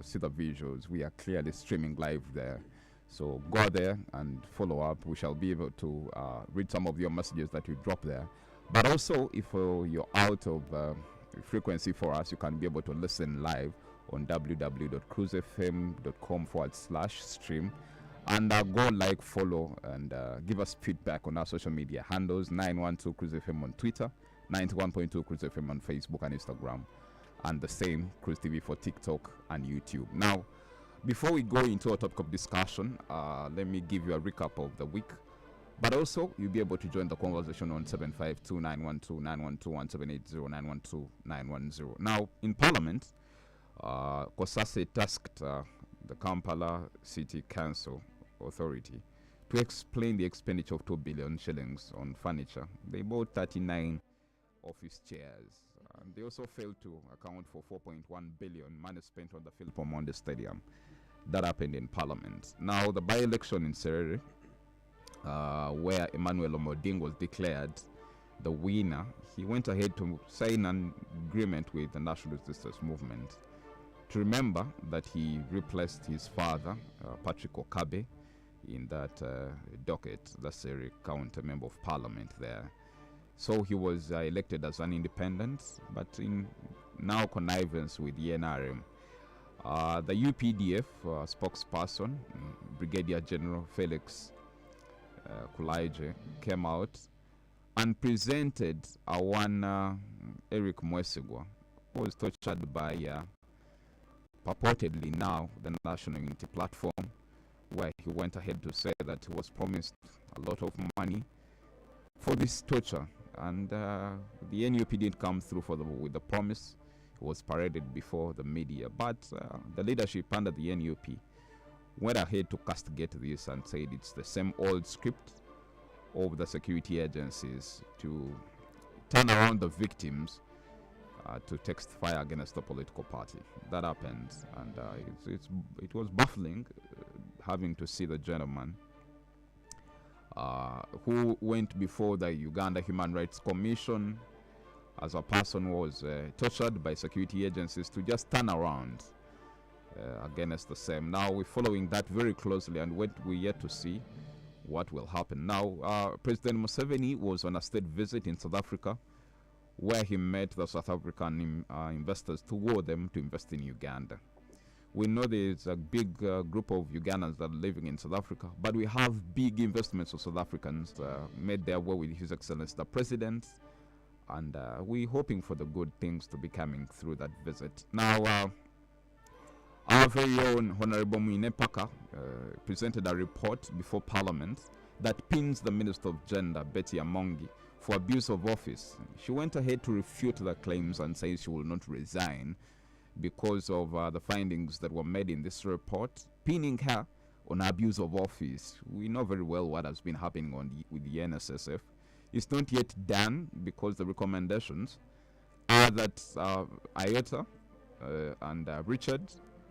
see the visuals. We are clearly streaming live there. So go there and follow up. We shall be able to read some of your messages that you drop there. But also, if you're out of frequency for us, you can be able to listen live on www.cruisefm.com/stream. And go like, follow, and give us feedback on our social media handles. 912 Crooze FM on Twitter, 91.2 Crooze FM on Facebook and Instagram, and the same Crooze TV for TikTok and YouTube. Now, before we go into a topic of discussion, let me give you a recap of the week. But also, you'll be able to join the conversation on 752-912-912-780-912-910. Now, in Parliament, Kosase tasked the Kampala City Council Authority to explain the expenditure of 2 billion shillings on furniture. They bought 39 office chairs. They also failed to account for 4.1 billion money spent on the Philip Omonde Stadium. That happened in Parliament. Now, the by-election in Serere, where Emmanuel Omoding was declared the winner, he went ahead to sign an agreement with the National Resistance Movement to remember that he replaced his father, Patrick Okabe, in that docket, the Serere County Member of Parliament there. So he was elected as an independent, but in now connivance with the NRM. The UPDF spokesperson, Brigadier General Felix Kulaije, came out and presented one Eric Mwesigwa, who was tortured by purportedly now the National Unity Platform, where he went ahead to say that he was promised a lot of money for this torture, and the NUP didn't come through with the promise. It was paraded before the media, but the leadership under the NUP went ahead to castigate this and said it's the same old script of the security agencies to turn around the victims to text fire against the political party. That happened, and it was baffling having to see the gentleman who went before the Uganda Human Rights Commission as a person who was tortured by security agencies to just turn around against the same. Now we're following that very closely, and we're yet to see what will happen. Now, President Museveni was on a state visit in South Africa, where he met the South African investors to lure them to invest in Uganda. We know there's a big group of Ugandans that are living in South Africa, but we have big investments of South Africans made their way with His Excellency the President, and we're hoping for the good things to be coming through that visit. Now, our very own Honorable Mwine Paka presented a report before Parliament that pins the Minister of Gender, Betty Amongi, for abuse of office. She went ahead to refute the claims and says she will not resign because of the findings that were made in this report, pinning her on abuse of office. We know very well what has been happening with the NSSF. It's not yet done because the recommendations are that Ayota and Richard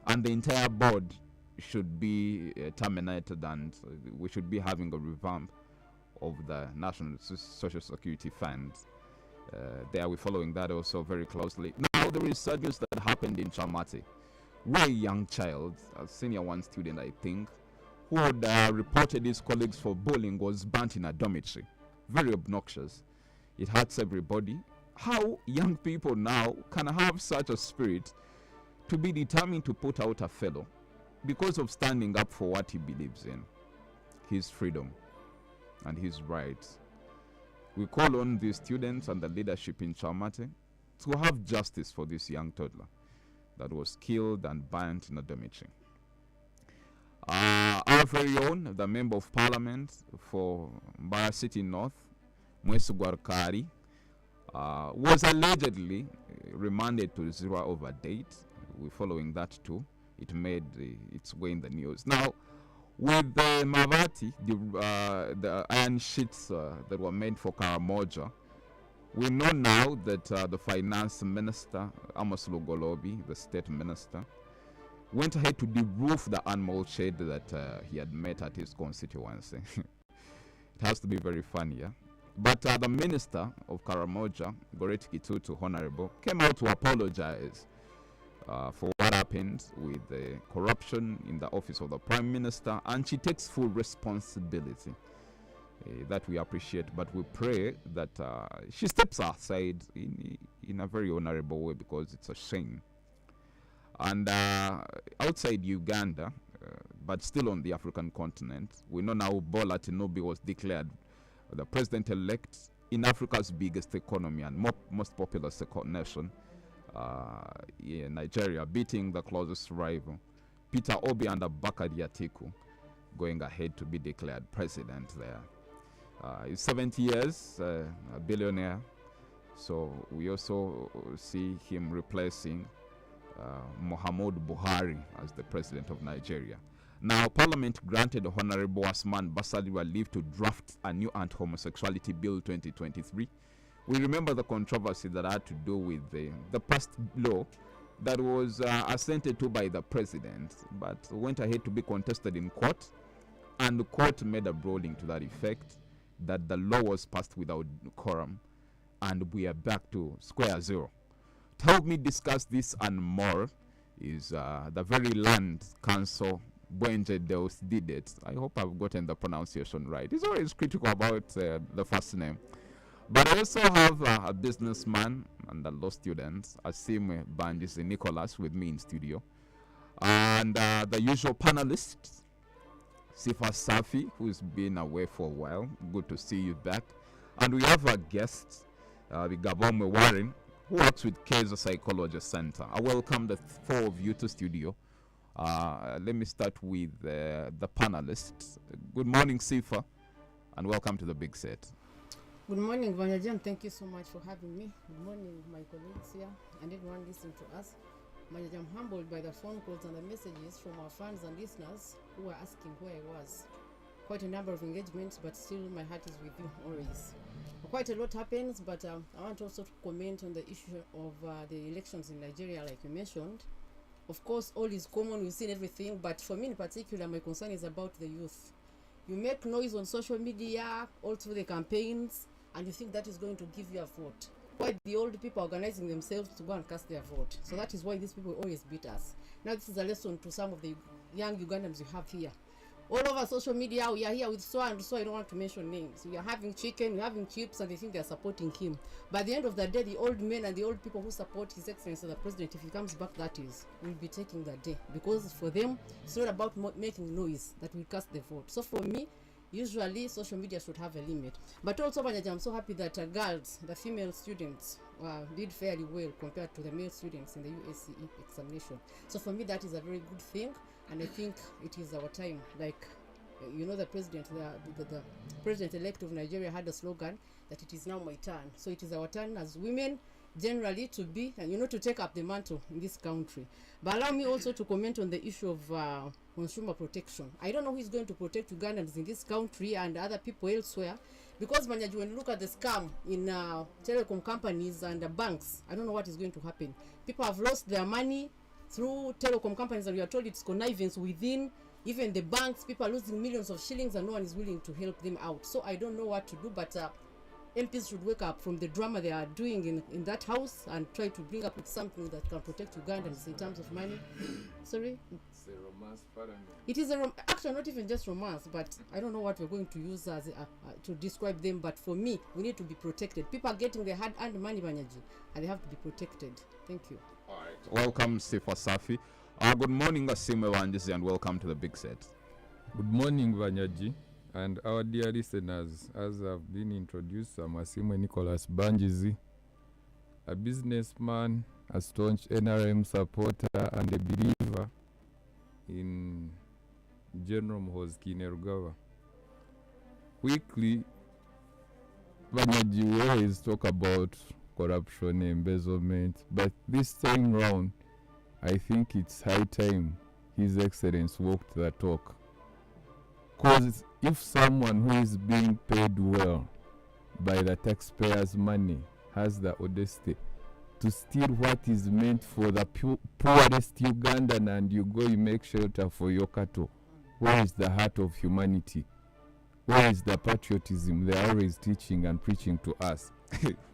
and the entire board should be terminated, and we should be having a revamp of the National Social Security Fund. There we're following that also very closely. Now, the resurgence that happened in Chamati, where a young child, a senior one student I think, who had reported his colleagues for bullying, was burnt in a dormitory. Very obnoxious. It hurts everybody. How young people now can have such a spirit to be determined to put out a fellow because of standing up for what he believes in, his freedom and his rights. We call on the students and the leadership in Chamate to have justice for this young toddler that was killed and burnt in a dormitory. Our very own, the Member of Parliament for Mbara City North, Mwesigwa Kari, was allegedly remanded to Zira over date. We're following that too. It made its way in the news. Now, with the Mavati, the iron sheets that were made for Karamoja, we know now that the finance minister, Amos Lugolobi, the state minister, went ahead to de-roof the animal shed that he had met at his constituency. It has to be very funny, yeah? But the minister of Karamoja, Goretti Kitutu, Honorable, came out to apologize for what happened happened with the corruption in the office of the Prime Minister, and she takes full responsibility. That we appreciate, but we pray that she steps aside in a very honorable way, because it's a shame. And outside Uganda, but still on the African continent, we know now Bola Tinubu was declared the president-elect in Africa's biggest economy and most populous nation, Nigeria, beating the closest rival, Peter Obi and Bakari Atiku, going ahead to be declared president there. He's 70 years, a billionaire, so we also see him replacing Muhammadu Buhari as the president of Nigeria. Now, Parliament granted Honorable Asman Basalirwa leave to draft a new Anti-Homosexuality Bill 2023. We remember the controversy that had to do with the past law that was assented to by the president, but went ahead to be contested in court, and the court made a ruling to that effect, that the law was passed without quorum, and we are back to square zero. To help me discuss this and more is the very land council, Bwengye did it. I hope I've gotten the pronunciation right. He's always critical about the first name. But I also have a businessman and a law student, Asim Bangizi Nicholas, with me in studio. And the usual panelists, Sifa Safi, who's been away for a while. Good to see you back. And we have a guest, Gabon Warren, who works with Kaiser Psychology Center. I welcome the four of you to studio. Let me start with the panelists. Good morning, Sifa, and welcome to the big set. Good morning, Bwengye. Thank you so much for having me. Good morning, my colleagues here, and everyone listening to us. Bwengye, I'm humbled by the phone calls and the messages from our fans and listeners who are asking where I was. Quite a number of engagements, but still my heart is with you always. Quite a lot happens, but I want also to comment on the issue of the elections in Nigeria, like you mentioned. Of course, all is common, we've seen everything, but for me in particular, my concern is about the youth. You make noise on social media, all through the campaigns, and you think that is going to give you a vote. Why the old people are organizing themselves to go and cast their vote? So that is why these people always beat us. Now this is a lesson to some of the young Ugandans you have here. All over social media, we are here with so and so, I don't want to mention names. We are having chicken, we are having chips, and they think they are supporting him. By the end of the day, the old men and the old people who support His Excellency the President, if he comes back, that is, will be taking that day. Because for them, it's not about making noise that will cast the vote. So for me, usually social media should have a limit. But also, I'm so happy that girls, the female students, did fairly well compared to the male students in the USCE examination. So for me, that is a very good thing. And I think it is our time. Like, you know, the president-elect of Nigeria had a slogan that it is now my turn. So it is our turn as women generally to be, and you know, to take up the mantle in this country. But allow me also to comment on the issue of consumer protection. I don't know who is going to protect Ugandans in this country and other people elsewhere. Because when you look at the scam in telecom companies and banks, I don't know what is going to happen. People have lost their money through telecom companies, and we are told it's connivance within even the banks. People are losing millions of shillings and no one is willing to help them out. So I don't know what to do, but MPs should wake up from the drama they are doing in that house and try to bring up with something that can protect Ugandans in terms of money. Sorry? It's a romance parliament. It is actually not even just romance, but I don't know what we're going to use as to describe them. But for me, we need to be protected. People are getting their hard-earned money, Bwengye, and they have to be protected. Thank you. All right. Welcome, Sifa Safi. Good morning, Asim Bangizi, and welcome to the big set. Good morning, Bwengye, and our dear listeners. As I've been introduced, I'm Asim Nicholas Bangizi, a businessman, a staunch NRM supporter, and a believer in General Mhozi Kainerugaba. Quickly, Bwengye, we always talk about corruption, embezzlement, but this time round, I think it's high time His Excellency walked the talk. Because if someone who is being paid well by the taxpayers' money has the audacity to steal what is meant for the poorest Ugandan, and you go, you make shelter for your cattle, where is the heart of humanity? Where is the patriotism they're always teaching and preaching to us?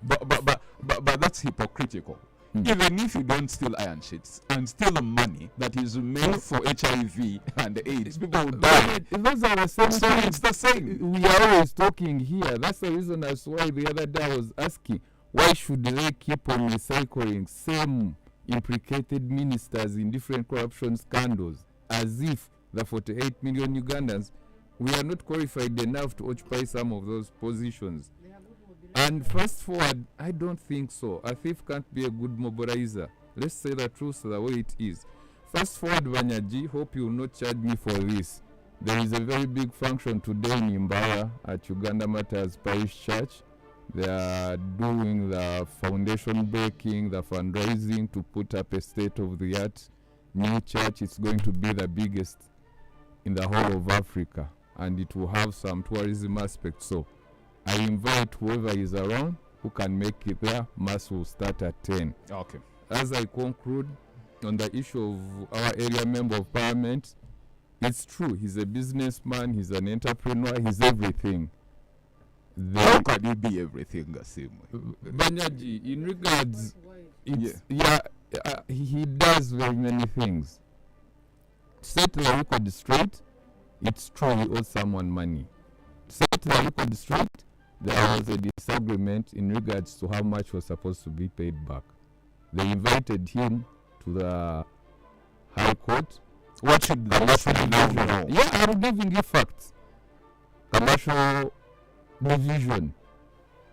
But that's hypocritical. Even if you don't steal iron sheets and steal the money that is made for HIV and AIDS, people will die. Those are the same So things. it's the same. We are always talking here. That's the reason that's why the other day I was asking, why should they keep on recycling same implicated ministers in different corruption scandals, as if the 48 million Ugandans, we are not qualified enough to occupy some of those positions. And fast forward, I don't think so. A thief can't be a good mobilizer. Let's say the truth the way it is. Fast forward, Bangizi, hope you will not charge me for this. There is a very big function today in Mbara at Uganda Matters Parish Church. They are doing the foundation breaking, the fundraising to put up a state-of-the-art new church. It's going to be the biggest in the whole of Africa, and it will have some tourism aspects. So I invite whoever is around who can make it there. Mass will start at 10. Okay. As I conclude on the issue of our area member of parliament, it's true, he's a businessman, he's an entrepreneur, he's everything. How can he be everything, Gasim? Bangizi, in regards, Why? he does very many things. Set the record straight, it's true he owes someone money. Set the record straight, there was a disagreement in regards to how much was supposed to be paid back. They invited him to the High Court. What should the nation now know? Yeah, I'm giving you facts. Commercial division.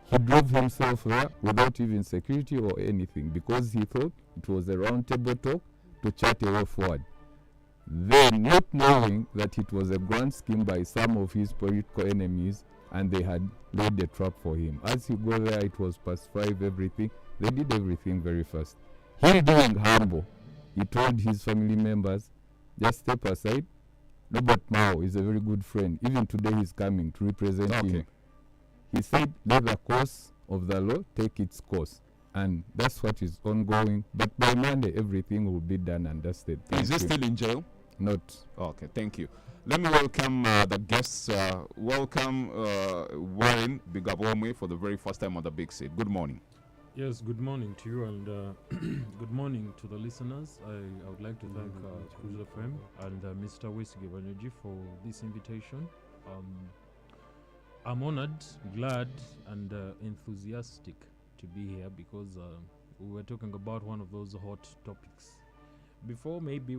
He drove himself there without even security or anything because he thought it was a round table talk to chart a way forward. Then, not knowing that it was a grand scheme by some of his political enemies and they had laid a trap for him. As he got there, it was past 5, everything. They did everything very fast. He being humble, he told his family members, just step aside. Robert Mao is a very good friend. Even today he's coming to represent him. He said, let the course of the law take its course. And that's what is ongoing. But by Monday, everything will be done and dusted. Is he still in jail? Not. Okay, thank you. Let me welcome the guests. Welcome Warren Bigabomwe for the very first time on the Big Seat. Good morning. Yes, good morning to you and good morning to the listeners. I would like to thank Crooze FM and Mr. Bwengye for this invitation. I'm honored, glad, and enthusiastic to be here because we were talking about one of those hot topics. Before maybe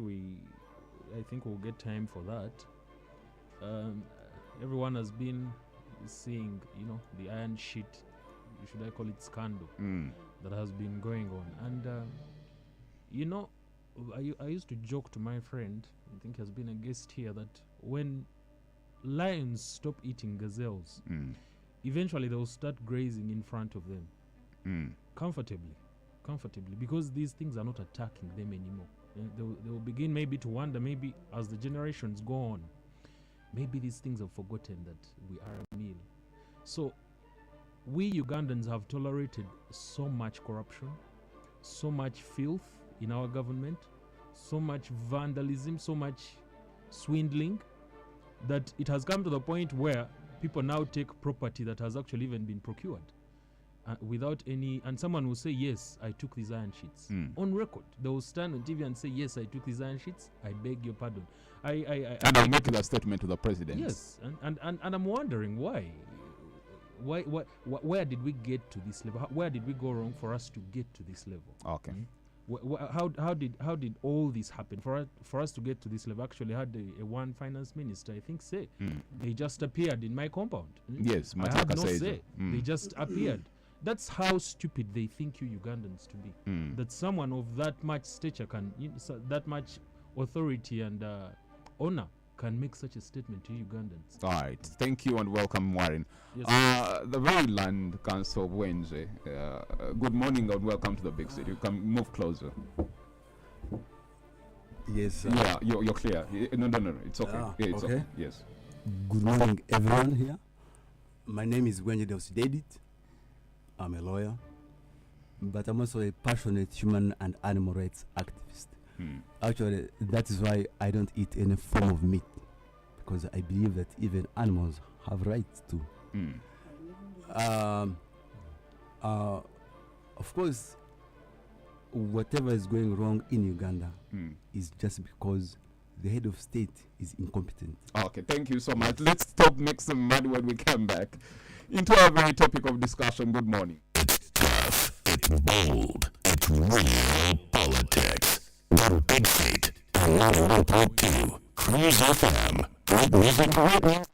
I think we'll get time for that. Everyone has been seeing, the iron sheet, should I call it scandal, that has been going on. And, I used to joke to my friend, I think he has been a guest here, that when lions stop eating gazelles, eventually they will start grazing in front of them comfortably, because these things are not attacking them anymore. They will begin maybe to wonder, maybe as the generations go on, maybe these things have forgotten that we are a meal. So we Ugandans have tolerated so much corruption, so much filth in our government, so much vandalism, so much swindling, that it has come to the point where people now take property that has actually even been procured without any, and someone will say, yes, I took these iron sheets. On record, they will stand on TV and say, yes, I took these iron sheets, I beg your pardon. And I'll make that statement to the president. Yes, and I'm wondering why. Where did we get to this level? Where did we go wrong for us to get to this level? Okay. How did all this happen for us to get to this level? Actually, I had a one finance minister, I think, say they just appeared in my compound. Yes, I had no says say. They just appeared. That's how stupid they think you Ugandans to be. That someone of that much stature can, that much authority and honor can make such a statement to Ugandans. All right. Thank you and welcome, Warren. Yes, the very land council of Bwengye. Good morning and welcome to the Big City. You can move closer. Yes. Yeah, you're clear. No, it's okay. Yeah, it's okay. Yes. Good morning, everyone here. My name is Bwengye. I'm a lawyer, but I'm also a passionate human and animal rights activist. Actually, that is why I don't eat any form of meat, because I believe that even animals have rights too. Of course, whatever is going wrong in Uganda Mm. is just because the head of state is incompetent. Okay, thank you so much. Let's stop, make some money when we come back into our very topic of discussion. Good morning. It's tough, it's bold, it's real politics. The Big Feet, and 91.2, Crooze FM. Great music, great music.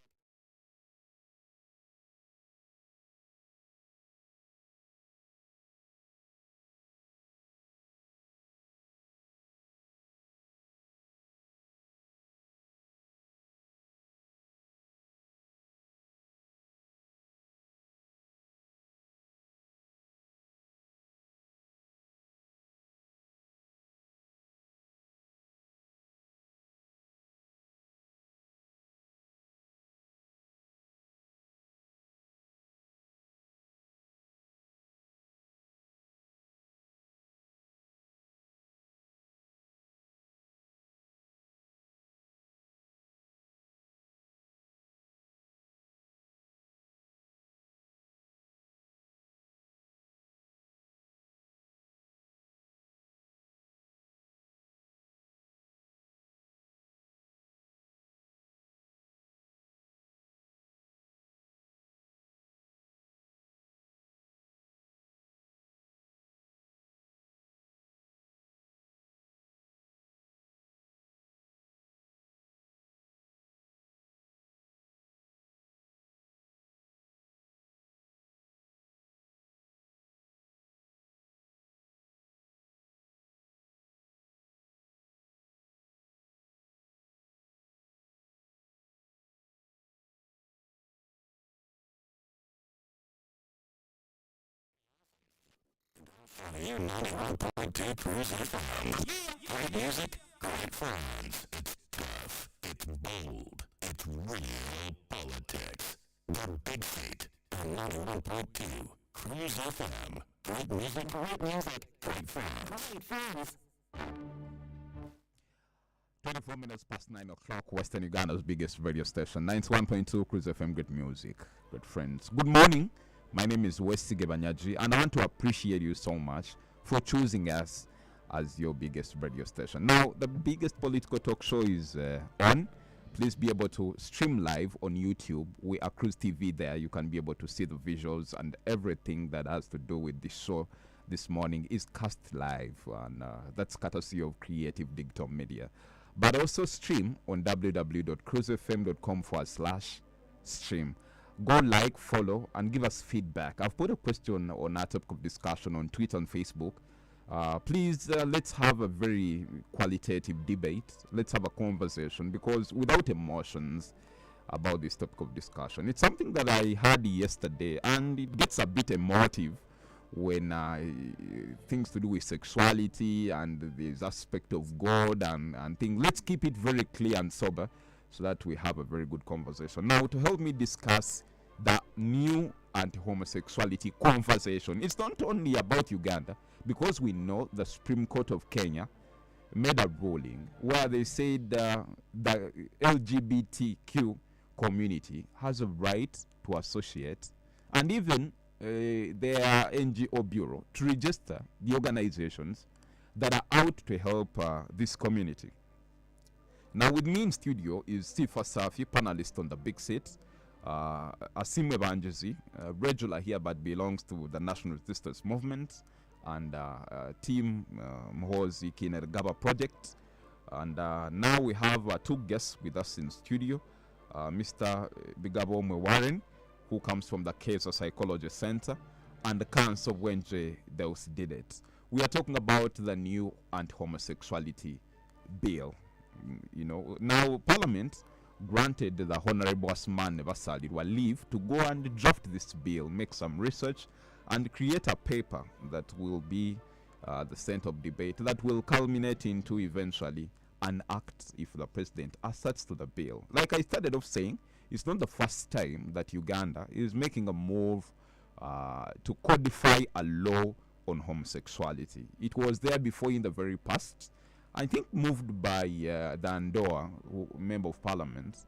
You 91.2 Crooze FM. Great music, great friends. It's tough, it's bold, it's real politics. The Big Feet, and 91.2 Crooze FM. Great music, great friends. Great friends. 24 minutes past 9 o'clock, Western Uganda's biggest radio station, 91.2 Crooze FM, great music, good friends. Good morning. My name is Westige Banyaji, and I want to appreciate you so much for choosing us as your biggest radio station. Now, the biggest political talk show is on. Please be able to stream live on YouTube. We are Crooze TV there. You can be able to see the visuals, and everything that has to do with this show this morning is cast live, and that's courtesy of Creative Digital Media. But also stream on www.cruisefm.com/stream. Go like, follow, and give us feedback. I've put a question on our topic of discussion on Twitter and Facebook. Please, let's have a very qualitative debate. Let's have a conversation, because without emotions about this topic of discussion, it's something that I heard yesterday, and it gets a bit emotive when things to do with sexuality and this aspect of God and things. Let's keep it very clear and sober, so that we have a very good conversation. Now, to help me discuss the new anti-homosexuality conversation, it's not only about Uganda, because we know the Supreme Court of Kenya made a ruling where they said the LGBTQ community has a right to associate, and even their NGO bureau to register the organizations that are out to help this community. Now, with me in studio is Sifa Safi, panelist on the Big Seat, Asim Bangizi, regular here but belongs to the National Resistance Movement, and Team Mhozi Kinergaba Project. And now we have two guests with us in studio, Mr. Bigabo Warren, who comes from the Cancer Psychology Center, and the Council of Bwengye Deus did it. We are talking about the new anti-homosexuality bill. You know, now Parliament granted the Honorable Asman Basalirwa leave to go and draft this bill, make some research, and create a paper that will be the center of debate that will culminate into eventually an act if the president asserts to the bill. Like I started off saying, it's not the first time that Uganda is making a move to codify a law on homosexuality. It was there before in the very past. I think moved by the Andoa, member of parliament,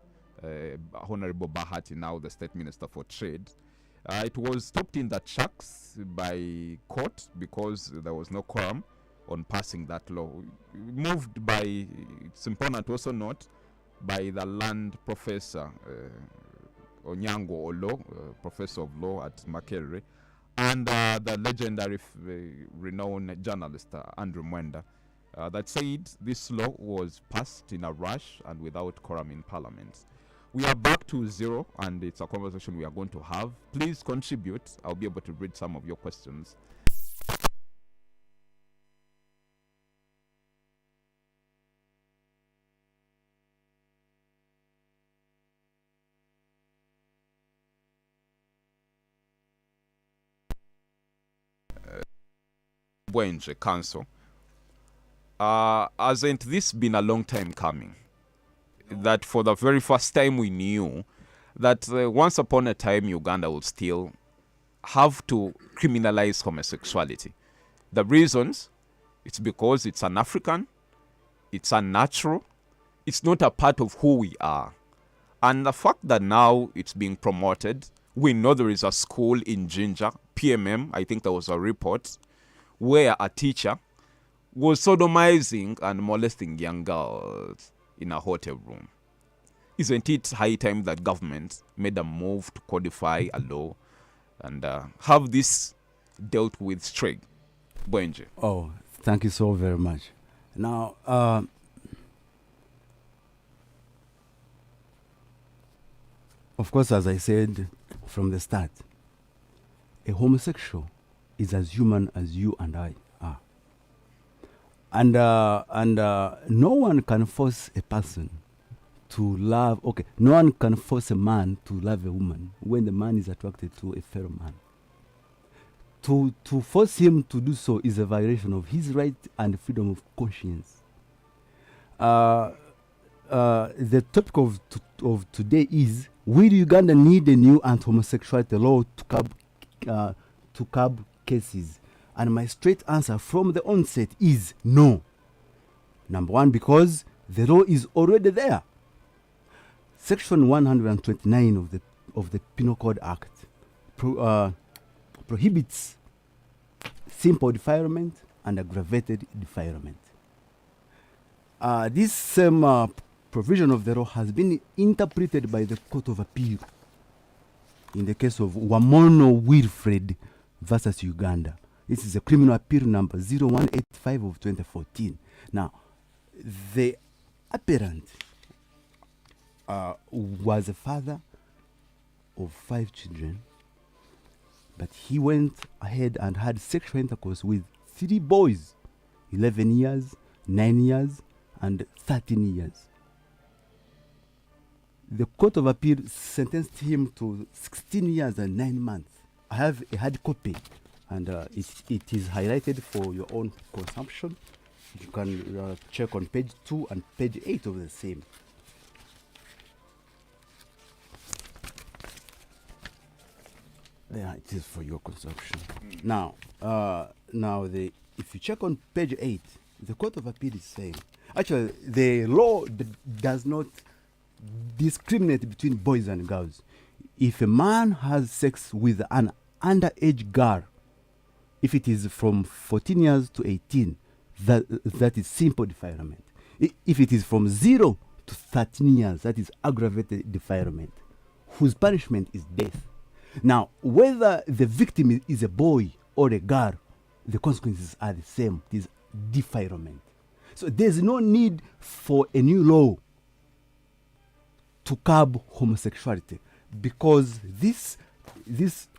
Honorable Bahati, now the state minister for trade. It was stopped in the tracks by court because there was no quorum on passing that law. Moved by, it's important to also note, by the land professor Onyango Olo, professor of law at Makerere, and the legendary renowned journalist Andrew Mwenda, that said this law was passed in a rush and without quorum in parliament. We are back to zero, and it's a conversation we are going to have. Please contribute. I'll be able to read some of your questions. Bwengye Council. Hasn't this been a long time coming? That for the very first time we knew that once upon a time Uganda will still have to criminalize homosexuality. The reasons, it's because it's an African, it's unnatural, it's not a part of who we are. And the fact that now it's being promoted, we know there is a school in Jinja, PMM, I think there was a report, where a teacher was sodomizing and molesting young girls in a hotel room. Isn't it high time that government made a move to codify a law and have this dealt with straight? Bwengye. Oh, thank you so very much. Now, of course, as I said from the start, a homosexual is as human as you and I are. And no one can force a person to love, no one can force a man to love a woman when the man is attracted to a fellow man. To force him to do so is a violation of his right and freedom of conscience. The topic of today is, will Uganda need a new anti-homosexuality law to curb cases? And my straight answer from the onset is no. Number one, because the law is already there. Section 129 of the Penal Code Act prohibits simple defilement and aggravated defilement. This same provision of the law has been interpreted by the Court of Appeal in the case of Wamono Wilfred versus Uganda. This is a criminal appeal number 0185 of 2014. Now, the appellant was a father of 5 children, but he went ahead and had sexual intercourse with 3 boys, 11 years, 9 years, and 13 years. The Court of Appeal sentenced him to 16 years and 9 months. I have a hard copy, and it is highlighted for your own consumption. You can check on page 2 and page 8 of the same. There it is for your consumption. Now, if you check on page 8, the Court of Appeal is saying, actually, the law does not discriminate between boys and girls. If a man has sex with an underage girl, if it is from 14 years to 18, that is simple defilement. If it is from 0 to 13 years, that is aggravated defilement, whose punishment is death. Now, whether the victim is a boy or a girl, the consequences are the same. It is defilement. So there's no need for a new law to curb homosexuality, because this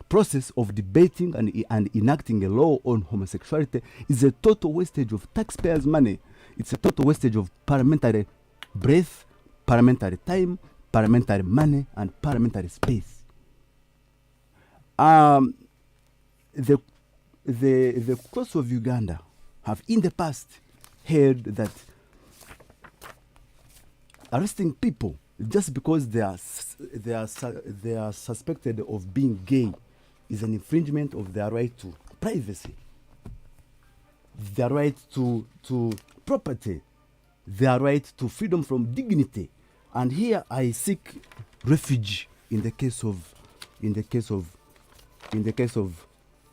process of debating and enacting a law on homosexuality is a total wastage of taxpayers' money. It's a total wastage of parliamentary breath, parliamentary time, parliamentary money, and parliamentary space. The courts of Uganda have in the past heard that arresting people just because they are suspected of being gay is an infringement of their right to privacy, their right to property, their right to freedom from dignity. And here I seek refuge in the case of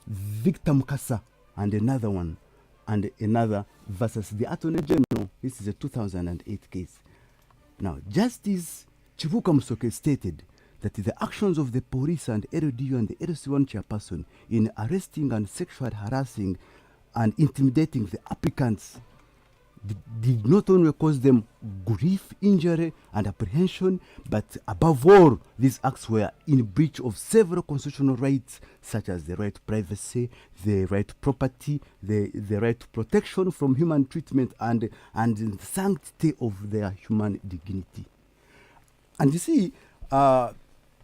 Victor Mukasa and another one, and another versus the Attorney General. This is a 2008 case. Now, Justice Chivuka Musoke stated that the actions of the police and LDU and the LC1 chairperson in arresting and sexually harassing and intimidating the applicants did not only cause them grief, injury, and apprehension, but above all, these acts were in breach of several constitutional rights, such as the right to privacy, the right to property, the right to protection from human treatment, and the sanctity of their human dignity. And you see,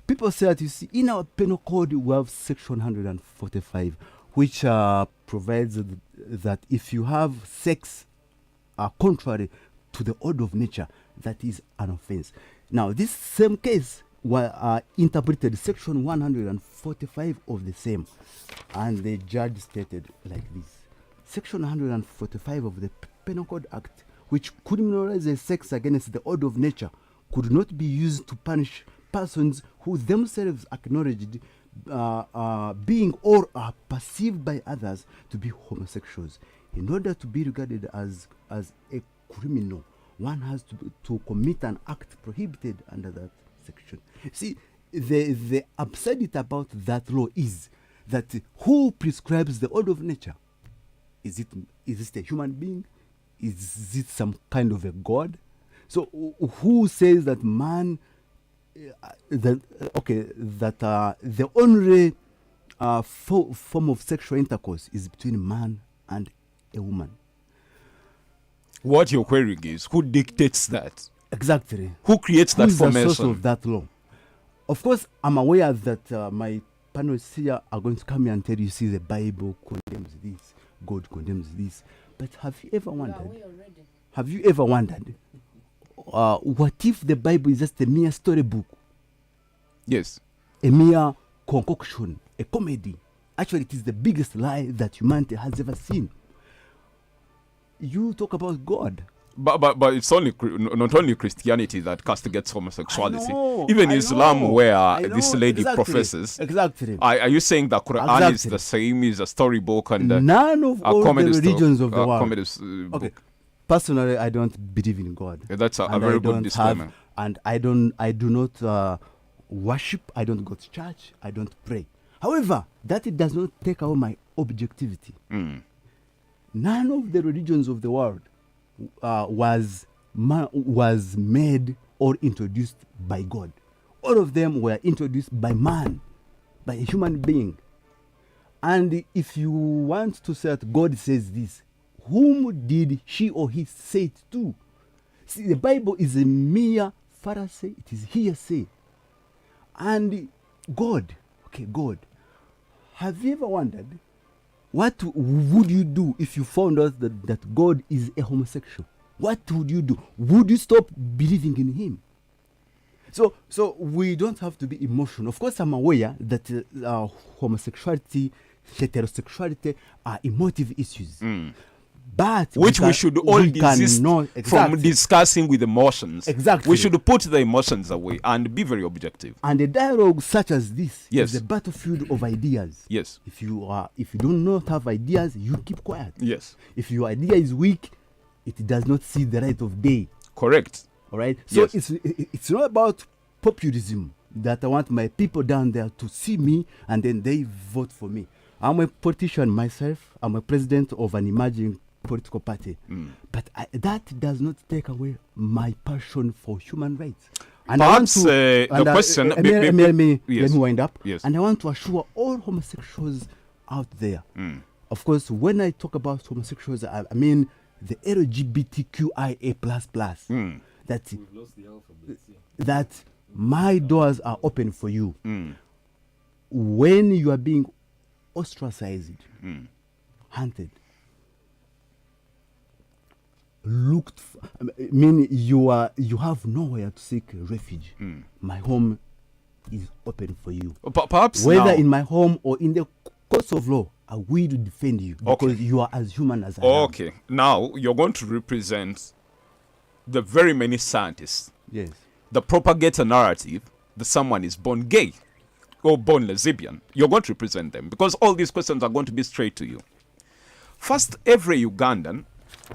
people say that, you see, in our penal code, we have section 145, which provides that if you have sex contrary to the order of nature, that is an offense. Now, this same case interpreted section 145 of the same, and the judge stated like this: Section 145 of the Penal Code Act, which criminalizes sex against the order of nature, could not be used to punish persons who themselves acknowledged being or are perceived by others to be homosexuals. In order to be regarded as a criminal, one has to commit an act prohibited under that section. See, the absurdity about that law is that who prescribes the order of nature? Is it a human being? Is it some kind of a god? So who says that man, the only form of sexual intercourse is between man and a woman? What you're querying is, who dictates that? Exactly. Who creates that formation? Who is the source of that law? Of course, I'm aware that my panelists here are going to come here and tell you, see, the Bible condemns this, God condemns this. But have you ever wondered? Have you ever wondered? What if the Bible is just a mere storybook? Yes. A mere concoction, a comedy. Actually, it is the biggest lie that humanity has ever seen. You talk about God. But it's not only Christianity that castigates homosexuality. Even Islam, where this lady professes. Exactly. Are you saying that Quran is the same, is a storybook, and none of all the religions of the world? Okay. Personally, I don't believe in God. Yeah, that's a very good disclaimer. And I do not worship. I don't go to church. I don't pray. However, that it does not take away my objectivity. None of the religions of the world was made or introduced by God. All of them were introduced by man, by a human being. And if you want to say that God says this, whom did she or he say it to? See, the Bible is a mere fallacy. It is hearsay. And God, have you ever wondered, what would you do if you found out that God is a homosexual? What would you do? Would you stop believing in him? So we don't have to be emotional. Of course, I'm aware that homosexuality, heterosexuality are emotive issues. But which we should all desist from discussing with emotions. Exactly. We should put the emotions away and be very objective. And a dialogue such as this Yes. is a battlefield of ideas. Yes. If you do not have ideas, you keep quiet. Yes. If your idea is weak, it does not see the light of day. Correct. All right. So Yes. it's not about populism that I want my people down there to see me and then they vote for me. I'm a politician myself. I'm a president of an emerging political party. But that does not take away my passion for human rights. And Perhaps the question... let me wind up. Yes. And I want to assure all homosexuals out there. Of course, when I talk about homosexuals, I mean the LGBTQIA++. That We've lost the alphabet. that my doors are open for you. When you are being ostracized, hunted, you have nowhere to seek refuge. My home is open for you. Perhaps Whether now, in my home or in the courts of law, I will defend you because you are as human as I am. Okay, now you're going to represent the very many scientists Yes. that propagate a narrative that someone is born gay or born lesbian. You're going to represent them because all these questions are going to be straight to you. First, every Ugandan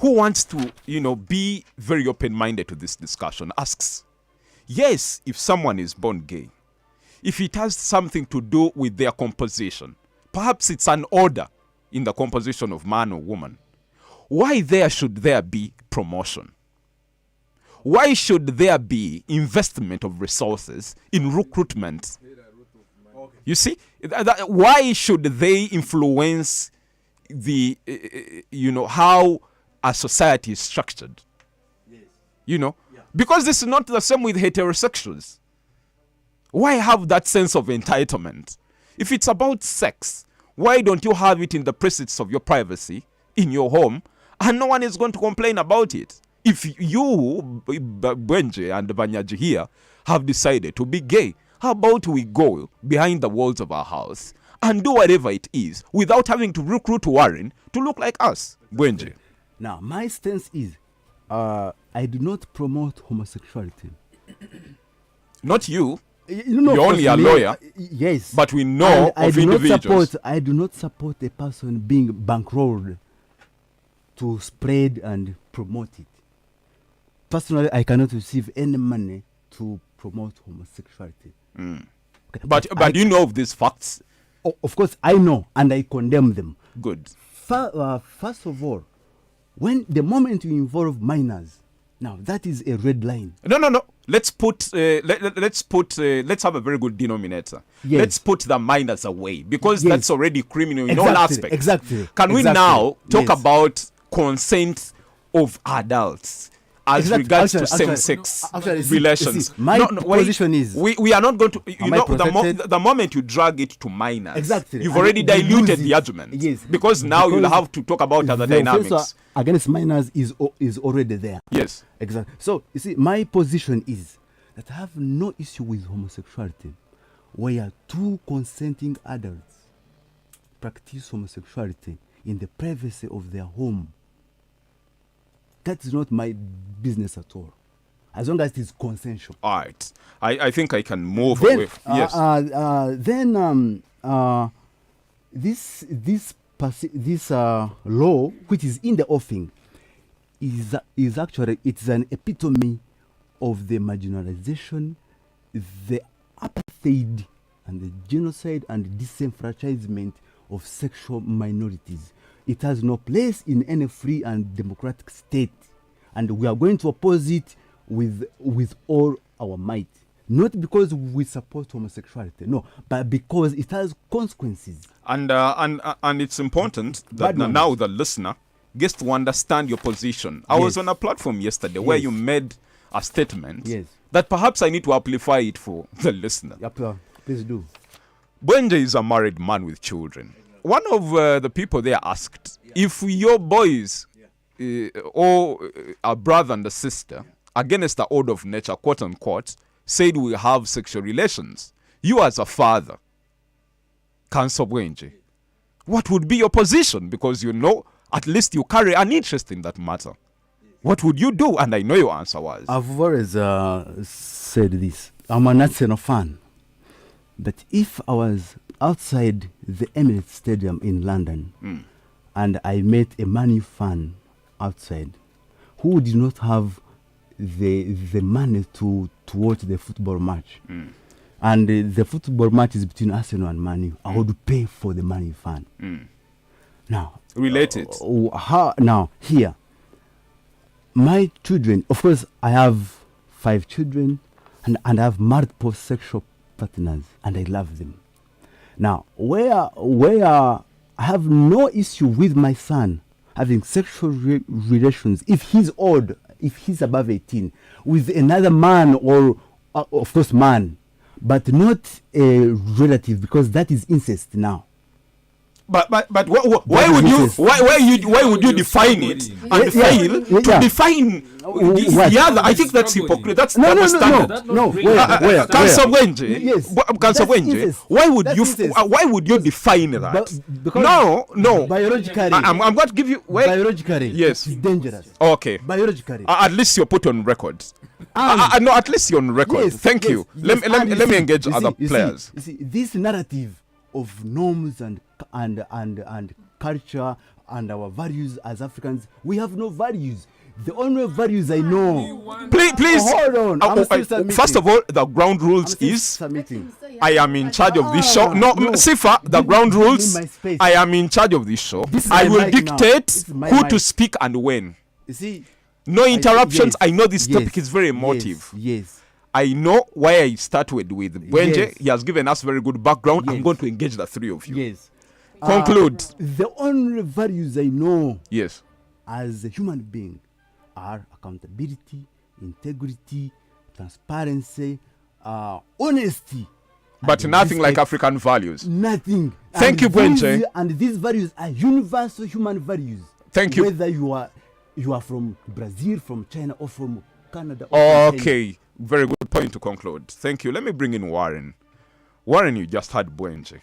who wants to, be very open-minded to this discussion asks, yes, if someone is born gay, if it has something to do with their composition, perhaps it's an order in the composition of man or woman, why should there be promotion? Why should there be investment of resources in recruitment? You see, why should they influence the, how a society is structured? Because this is not the same with heterosexuals. Why have that sense of entitlement? If it's about sex, why don't you have it in the precincts of your privacy, in your home, and no one is going to complain about it? If you, Bwengye and Bangizi here, have decided to be gay, how about we go behind the walls of our house and do whatever it is without having to recruit Warren to look like us? Bwengye. Now, my stance is, I do not promote homosexuality. Not you. You're only a lawyer. Yes. But we know of individuals. I do not support a person being bankrolled to spread and promote it. Personally, I cannot receive any money to promote homosexuality. Okay. But you know of these facts? Of course, I know, and I condemn them. Good. First of all, when the moment you involve minors, now that is a red line. No. Let's have a very good denominator. Yes. Let's put the minors away, because Yes. that's already criminal in all aspects. Exactly. Can we now talk Yes. about consent of adults as Exactly. regards to Actually, same-sex actually, see, relations? my position is, we are not going to. Am I protected? The moment you drag it to minors, Exactly. you've And already we diluted lose the it. argument. Yes. Because now you'll Because have to talk about other the offense dynamics. against minors is already there. Yes. Exactly. So, you see, my position is that I have no issue with homosexuality, where two consenting adults practice homosexuality in the privacy of their home. That is not my business at all, as long as it is consensual. All right. I think I can move Then, away. Yes. This law, which is in the offing, is actually, it's an epitome of the marginalization, the apartheid, and the genocide and disenfranchisement of sexual minorities. It has no place in any free and democratic state, and we are going to oppose it with all our might. Not because we support homosexuality, no, but because it has consequences. And it's important that now the listener gets to understand your position. I was on a platform yesterday where you made a statement that perhaps I need to amplify it for the listener. Yep, please do. Bwengye is a married man with children. One of the people there asked, if your boys or a brother and a sister, against the order of nature, quote unquote, said we have sexual relations, you as a father, Council Bwengye, what would be your position? Because at least you carry an interest in that matter. What would you do? And I know your answer was. I've always said this. I'm an Arsenal fan. But if I was outside the Emirates Stadium in London and I met a Man U fan outside who did not have the money to watch the football match, and the football match is between Arsenal and Man U, I would pay for the Man U fan. Now, related. Now, here, my children, of course, I have 5 children, and I have multiple sexual partners, and I love them. Now, where I have no issue with my son having sexual relations, if he's old, if he's above 18, with another man, or of course man, but not a relative, because that is incest now. But why would you define it and fail to define the other? I think that's hypocrisy. That's double standard. No. Council Bwengye, Yes. Council Bwengye, incest. why would you Yes. define that? Because No. biologically, I'm going to give you. biologically, Yes. it's dangerous. Okay. Biologically. At least you're put on record. No, at least you're on record. Yes, Thank yes, you. yes. Let me engage other players. You see, this narrative of norms and culture and our values as Africans. We have no values. The only values I know. Please. Hold on. I'm still submitting. First of all, the ground rules is submitting. I am in charge of this show. No, Sifa, the ground give me rules. my space. I am in charge of this show. This is I my will mic now. dictate This is my who mic. to speak and when. You see, No interruptions. yes, I know this yes, topic is very emotive. Yes. I know why I started with Bwengye. Yes. He has given us very good background. I'm Yes. going to engage the three of you. Yes. Conclude. The only values I know Yes. as a human being are accountability, integrity, transparency, honesty. But and nothing like respect. African values. Nothing. Thank you, Bwengye. And these values are universal human values. Thank you. Whether you are from Brazil, from China, or from Canada. Or from Kenya. Okay. Very good point to conclude. Thank you. Let me bring in Warren. Warren, you just had Bwengye.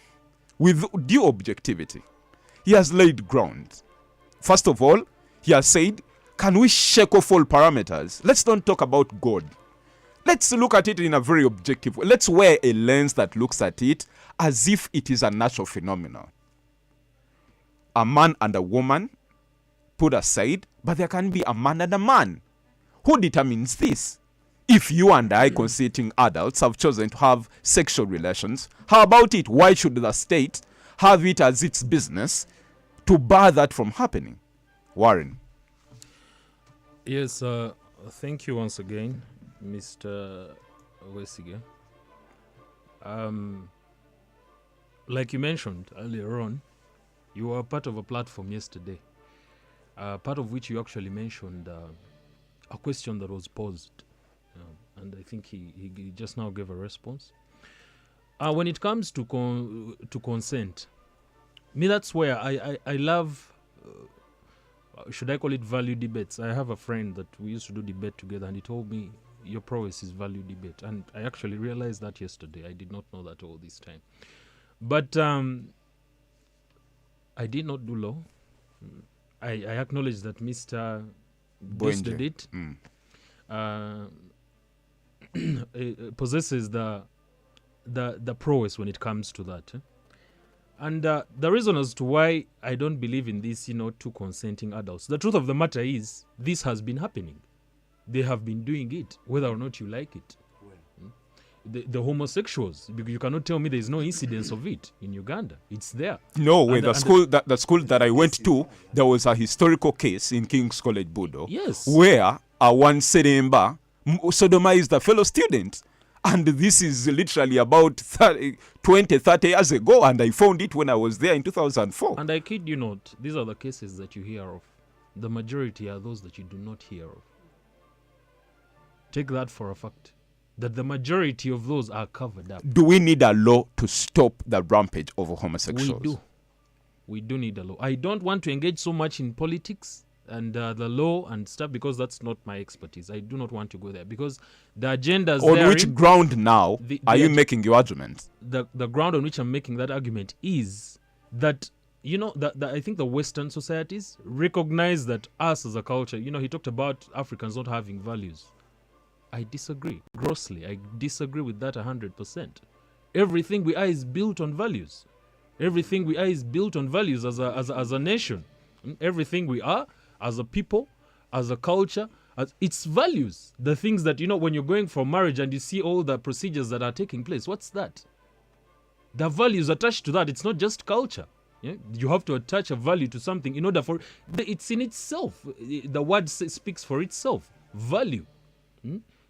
With due objectivity, he has laid ground. First of all, he has said, can we shake off all parameters? Let's don't talk about God. Let's look at it in a very objective way. Let's wear a lens that looks at it as if it is a natural phenomenon. A man and a woman put aside, but there can be a man and a man. Who determines this? If you and I, consenting adults, have chosen to have sexual relations, how about it? Why should the state have it as its business to bar that from happening? Warren. Yes, thank you once again, Mr. Wesiga. Like you mentioned earlier on, you were part of a platform yesterday, part of which you actually mentioned a question that was posed. And I think he just now gave a response. When it comes to consent, me, that's where I love, should I call it value debates? I have a friend that we used to do debate together, and he told me, your prowess is value debate. And I actually realized that yesterday. I did not know that all this time. But I did not do law. I acknowledge that Mr. Bwengye did it. Possesses the prowess when it comes to that. And the reason as to why I don't believe in this, two consenting adults. The truth of the matter is, this has been happening. They have been doing it, whether or not you like it. The homosexuals, because you cannot tell me there is no incidence of it in Uganda. It's there. No, when the school that I went to, there was a historical case in King's College Budo. Yes. Where a one Seremba sodomized a fellow student. And this is literally about 30 years ago, and I found it when I was there in 2004. And I kid you not, these are the cases that you hear of. The majority are those that you do not hear of. Take that for a fact, that the majority of those are covered up. Do we need a law to stop the rampage of homosexuals? We do need a law. I don't want to engage so much in politics and the law and stuff, because that's not my expertise. I do not want to go there, because the agendas on which ground now are you making your argument? The ground on which I'm making that argument is that, I think the Western societies recognize that us as a culture, he talked about Africans not having values. I disagree grossly. I disagree with that 100%. Everything we are is built on values. Everything we are is built on values as a nation. Everything we are as a people, as a culture, it's values. The things that, when you're going for marriage and you see all the procedures that are taking place, what's that? The values attached to that. It's not just culture. Yeah? You have to attach a value to something in order for it's in itself. The word speaks for itself. Value.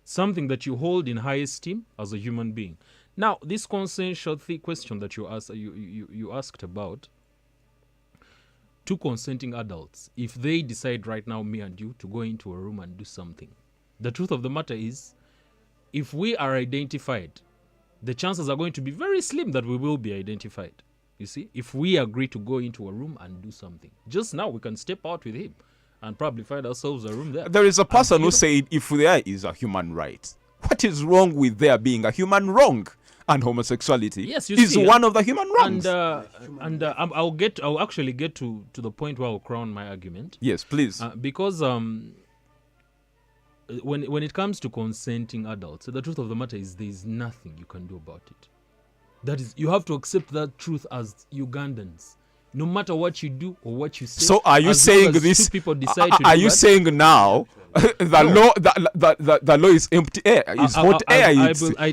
Something that you hold in high esteem as a human being. Now, this consensual question that you asked about, two consenting adults, if they decide right now, me and you, to go into a room and do something, the truth of the matter is, if we are identified, the chances are going to be very slim that we will be identified. You see, if we agree to go into a room and do something, just now we can step out with him and probably find ourselves a room there. There is a person who said, if there is a human right, what is wrong with there being a human wrong? And homosexuality is one of the human wrongs. I'll actually get to the point where I'll crown my argument. Yes, please. Because when it comes to consenting adults, the truth of the matter is there is nothing you can do about it. That is, you have to accept that truth as Ugandans. no matter what you do or what you say. So are you as long saying as this? two people decide to Are do you that, saying now the law is empty air? It's hot air.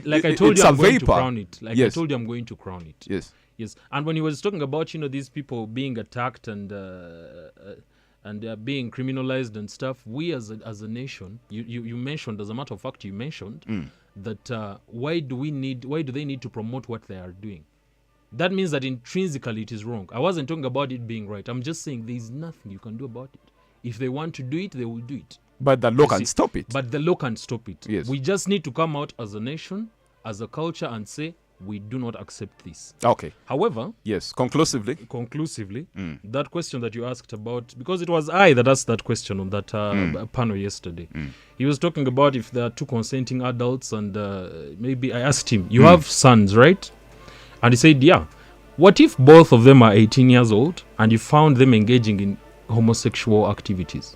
Like I told you, it's I'm a going to vapor. crown it. Like I Yes. told you, I'm going to crown it. Yes. Yes. And when he was talking about, these people being attacked and being criminalized and stuff, we as a nation, you mentioned, as a matter of fact, you mentioned that why do they need to promote what they are doing? That means that intrinsically it is wrong. I wasn't talking about it being right. I'm just saying there is nothing you can do about it. If they want to do it, they will do it. But the law can stop it. But the law can stop it. Yes. We just need to come out as a nation, as a culture, and say we do not accept this. Okay. However, Yes. Conclusively. that question that you asked about, because it was I that asked that question on that panel yesterday. He was talking about if there are two consenting adults, and maybe I asked him, you have sons, right? And he said, yeah. What if both of them are 18 years old and you found them engaging in homosexual activities?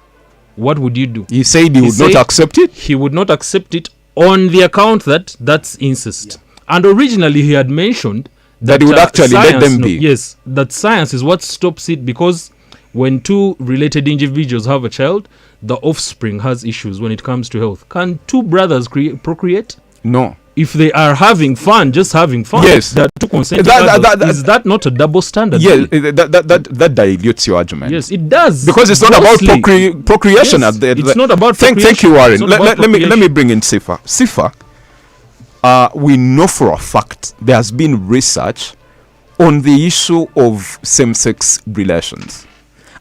What would you do? He said he would not accept it. He would not accept it on the account that that's incest. And originally he had mentioned That he would actually let them be. Yes, that science is what stops it, because when two related individuals have a child, the offspring has issues when it comes to health. Can two brothers procreate? No. If they are having fun, just having fun. Yes. That two consenting adults, is that not a double standard? Yes, that dilutes your argument. Yes, it does. Because it's not about procreation. Yes, At the, it's not about Thank procreation. you, Warren. It's not about Let me bring in Sifa. Sifa, we know for a fact there has been research on the issue of same-sex relations.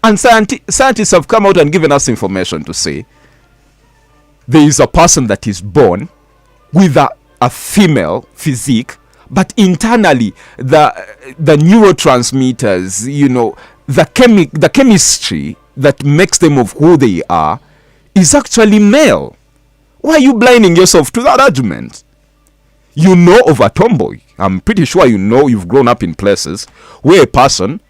And scientists have come out and given us information to say there is a person that is born with a female physique, but internally the neurotransmitters, the chemistry that makes them of who they are is actually male. Why are you blinding yourself to that argument? You know of a tomboy. I'm pretty sure you've grown up in places where a person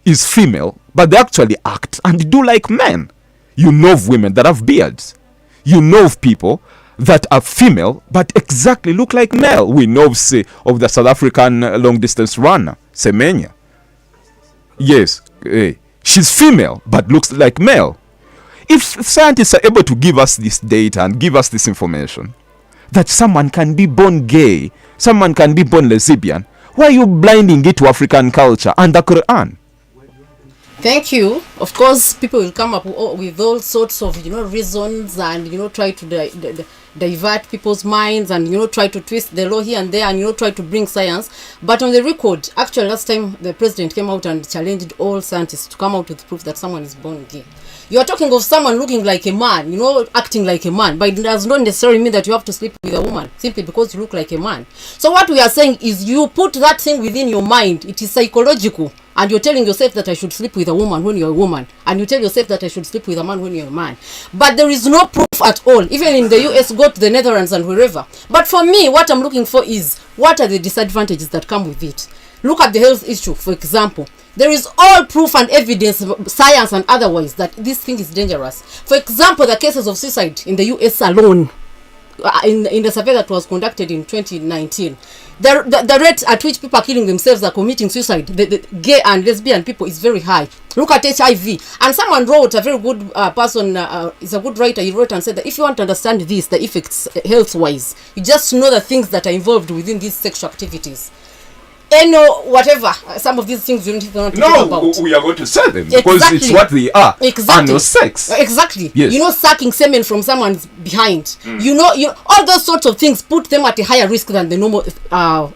is female, but they actually act and do like men. You know of women that have beards. You know of people that are female but exactly look like male. We know of the South African long distance runner, Semenya. Yes, she's female but looks like male. If scientists are able to give us this data and give us this information, that someone can be born gay, someone can be born lesbian, why are you blinding it to African culture and the Quran? Thank you. Of course, people will come up with all sorts of reasons and try to divert people's minds and try to twist the law here and there and try to bring science. But on the record, actually last time the president came out and challenged all scientists to come out with proof that someone is born gay. You are talking of someone looking like a man, acting like a man, but it does not necessarily mean that you have to sleep with a woman simply because you look like a man. So what we are saying is you put that thing within your mind. It is psychological. And you're telling yourself that I should sleep with a woman when you're a woman. And you tell yourself that I should sleep with a man when you're a man. But there is no proof at all. Even in the US, go to the Netherlands and wherever. But for me, what I'm looking for is, what are the disadvantages that come with it? Look at the health issue, for example. There is all proof and evidence, science and otherwise, that this thing is dangerous. For example, the cases of suicide in the US alone, in the survey that was conducted in 2019, the rate at which people are killing themselves, are committing suicide, the gay and lesbian people, is very high. Look at HIV. And someone wrote, a very good person, is a good writer, he wrote and said that if you want to understand this, the effects health-wise, you just know the things that are involved within these sexual activities. Whatever, some of these things you don't want to talk about. We are going to say them because it's what they are. Exactly. Anal sex. Exactly. Yes. Sucking semen from someone's behind. All those sorts of things put them at a higher risk than the normal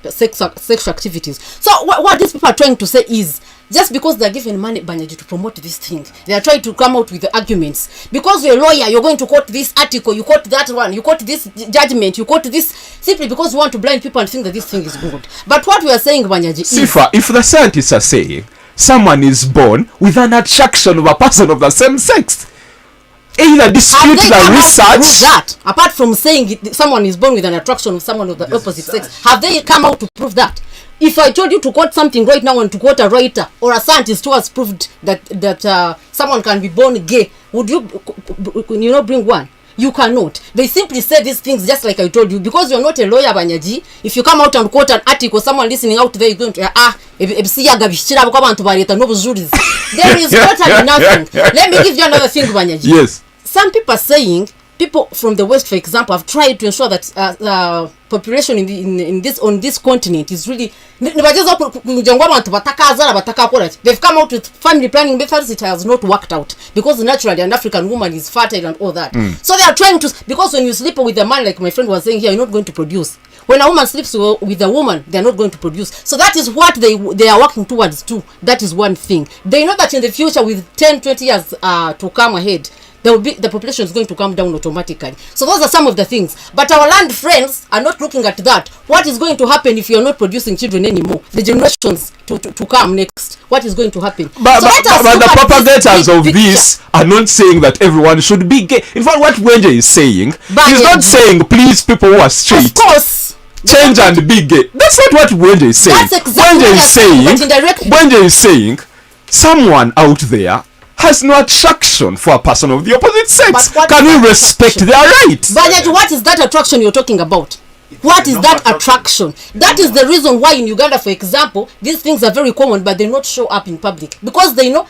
sexual activities. So what these people are trying to say is, just because they're given money, Bangizi, to promote this thing, they are trying to come out with the arguments. Because you're a lawyer, you're going to quote this article, you quote that one, you quote this judgment, you quote this, simply because you want to blind people and think that this thing is good. But what we are saying, Bangizi, is... Sifa, if the scientists are saying someone is born with an attraction of a person of the same sex, either dispute the research... that, apart from saying someone is born with an attraction of someone of the opposite sex, have they come out to prove that? If I told you to quote something right now and to quote a writer or a scientist who has proved that someone can be born gay, would you bring one? You cannot. They simply say these things just like I told you, because you're not a lawyer, Banyaji. If you come out and quote an article, someone listening out there is going to there is totally nothing. Let me give you another thing, Banyaji. Yes. Some people are saying, people from the West, for example, have tried to ensure that the population in this continent is really. They've come out with family planning methods. It has not worked out because naturally an African woman is fertile and all that. So they are trying to, because when you sleep with a man, like my friend was saying here, you're not going to produce. When a woman sleeps with a woman, they're not going to produce. So that is what they are working towards too. That is one thing. They know that in the future, with 10-20 years to come ahead, the population is going to come down automatically. So those are some of the things. But our land friends are not looking at that. What is going to happen if you're not producing children anymore? The generations to come next. What is going to happen? But the propagators of this are not saying that everyone should be gay. In fact, what Bwengye is saying, he's not saying, please, people who are straight, of course, change and be gay. That's not what Bwengye is saying. That's exactly Bwengye is saying, someone out there has no attraction for a person of the opposite sex. Can we respect their rights? But what is that attraction you're talking about? What is that attraction? That is the reason why in Uganda, for example, these things are very common, but they not show up in public. Because they know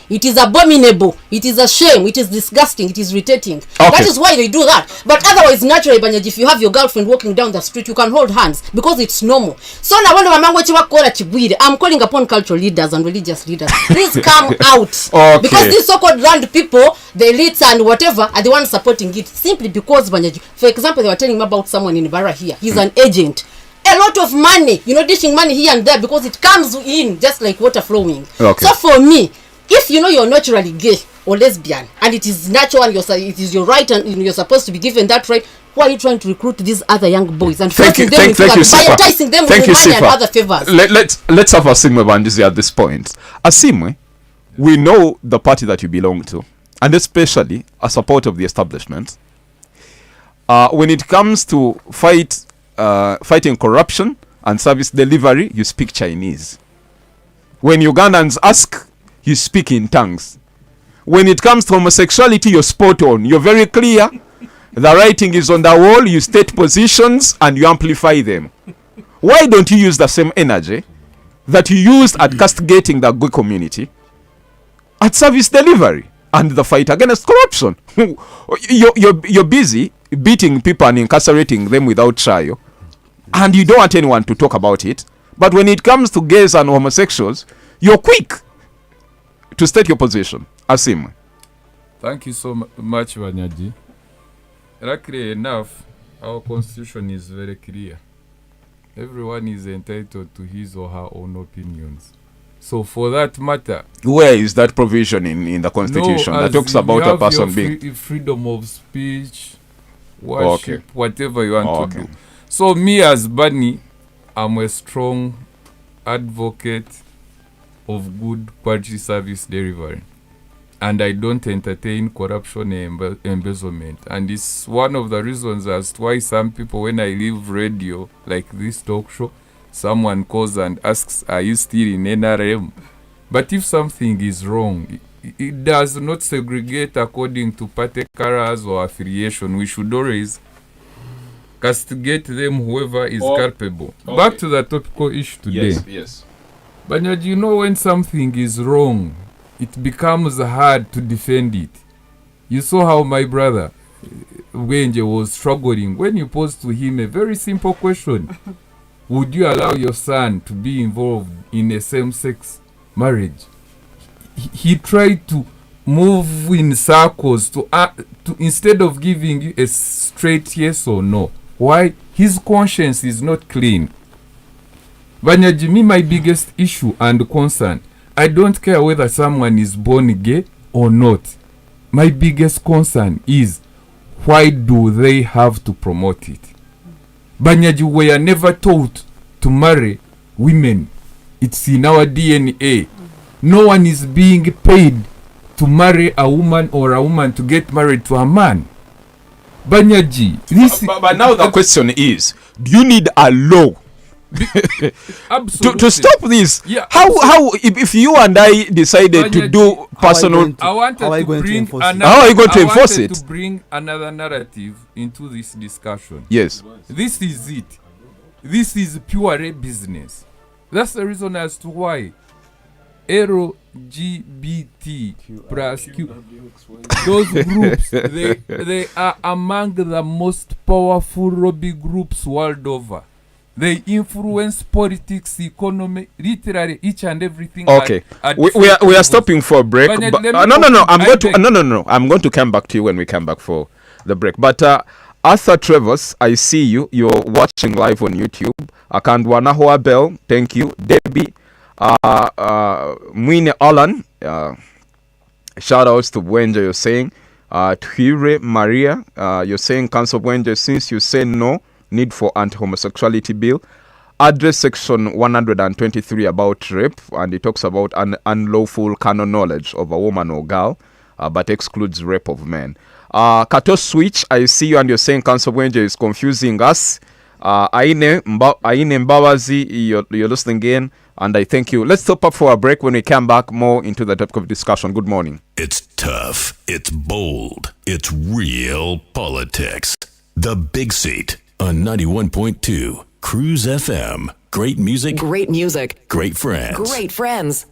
it is abominable, it is a shame, it is disgusting, it is irritating. Okay. That is why they do that. But otherwise, naturally, Banyaji, if you have your girlfriend walking down the street, you can hold hands because it's normal. So now I'm calling upon cultural leaders and religious leaders. Please come out. Okay. Because these so-called land people, the elites and whatever, are the ones supporting it. Simply because, Banyaji, for example, they were telling me about someone in Bara here. He's an agent. A lot of money, dishing money here and there because it comes in just like water flowing. Okay. So for me, if you're naturally gay or lesbian and it is natural and it is your right and you're supposed to be given that right, why are you trying to recruit these other young boys and forcing them into that by enticing them with money and other favors? Let's have Asimwe Bangizi at this point. Asimwe, we know the party that you belong to, and especially a support of the establishment. When it comes to fighting corruption and service delivery, you speak Chinese. When Ugandans ask, you speak in tongues. When it comes to homosexuality, you're spot on. You're very clear. The writing is on the wall. You state positions and you amplify them. Why don't you use the same energy that you used at castigating the gay community at service delivery and the fight against corruption? You're busy beating people and incarcerating them without trial, and you don't want anyone to talk about it. But when it comes to gays and homosexuals, you're quick to state your position. Asim. Thank you so much, Banyaji. Luckily enough, our constitution is very clear. Everyone is entitled to his or her own opinions. So for that matter, where is that provision in the constitution that talks about a person being freedom of speech, worship, whatever you want to do? So me as Bunny, I'm a strong advocate of good quality service delivery, and I don't entertain corruption and embezzlement. And it's one of the reasons as to why some people, when I leave radio like this talk show, someone calls and asks, are you still in NRM? But if something is wrong, it does not segregate according to party colors or affiliation. We should always castigate them, whoever is culpable. Back to the topical issue today. Yes. But when something is wrong, it becomes hard to defend it. You saw how my brother Bwengye was struggling when you posed to him a very simple question. Would you allow your son to be involved in a same-sex marriage? He tried to move in circles to instead of giving you a straight yes or no. Why? His conscience is not clean. Banyaji, my biggest issue and concern, I don't care whether someone is born gay or not. My biggest concern is, why do they have to promote it? Banyaji, we are never taught to marry women. It's in our DNA. No one is being paid to marry a woman or a woman to get married to a man. Banyaji, but now the question is, do you need a law Absolutely. to stop this. Yeah, How if you and I decided to do personal, How are you going to enforce it? How are you going to enforce it? to bring another narrative into this discussion. Yes. This is it. This is purely business. That's the reason as to why LGBT plus Q, those groups, they are among the most powerful lobby groups world over. They influence politics, economy, literally each and everything. Okay, we are stopping for a break. But But, let me I'm going to come back to you when we come back for the break. But Arthur Travers, I see you. You're watching live on YouTube. Akandwana Hoa Bell, thank you. Debbie, Mwine Alan, shout outs to Bwengye, you're saying. Tuire Maria, you're saying Council Bwengye, since you say no need for anti-homosexuality bill. Address section 123 about rape, and it talks about an unlawful carnal knowledge of a woman or girl, but excludes rape of men. Kato Switch, I see you and you're saying Council Bwengye is confusing us. Aine Mbawazi, you're listening again, and I thank you. Let's stop up for a break. When we come back, more into the depth of discussion. Good morning. It's tough, it's bold, it's real politics. The Big Seat on 91.2 Crooze FM. Great music, Great music. great friends. Great friends.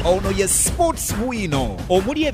Ono ye sports bwino omuli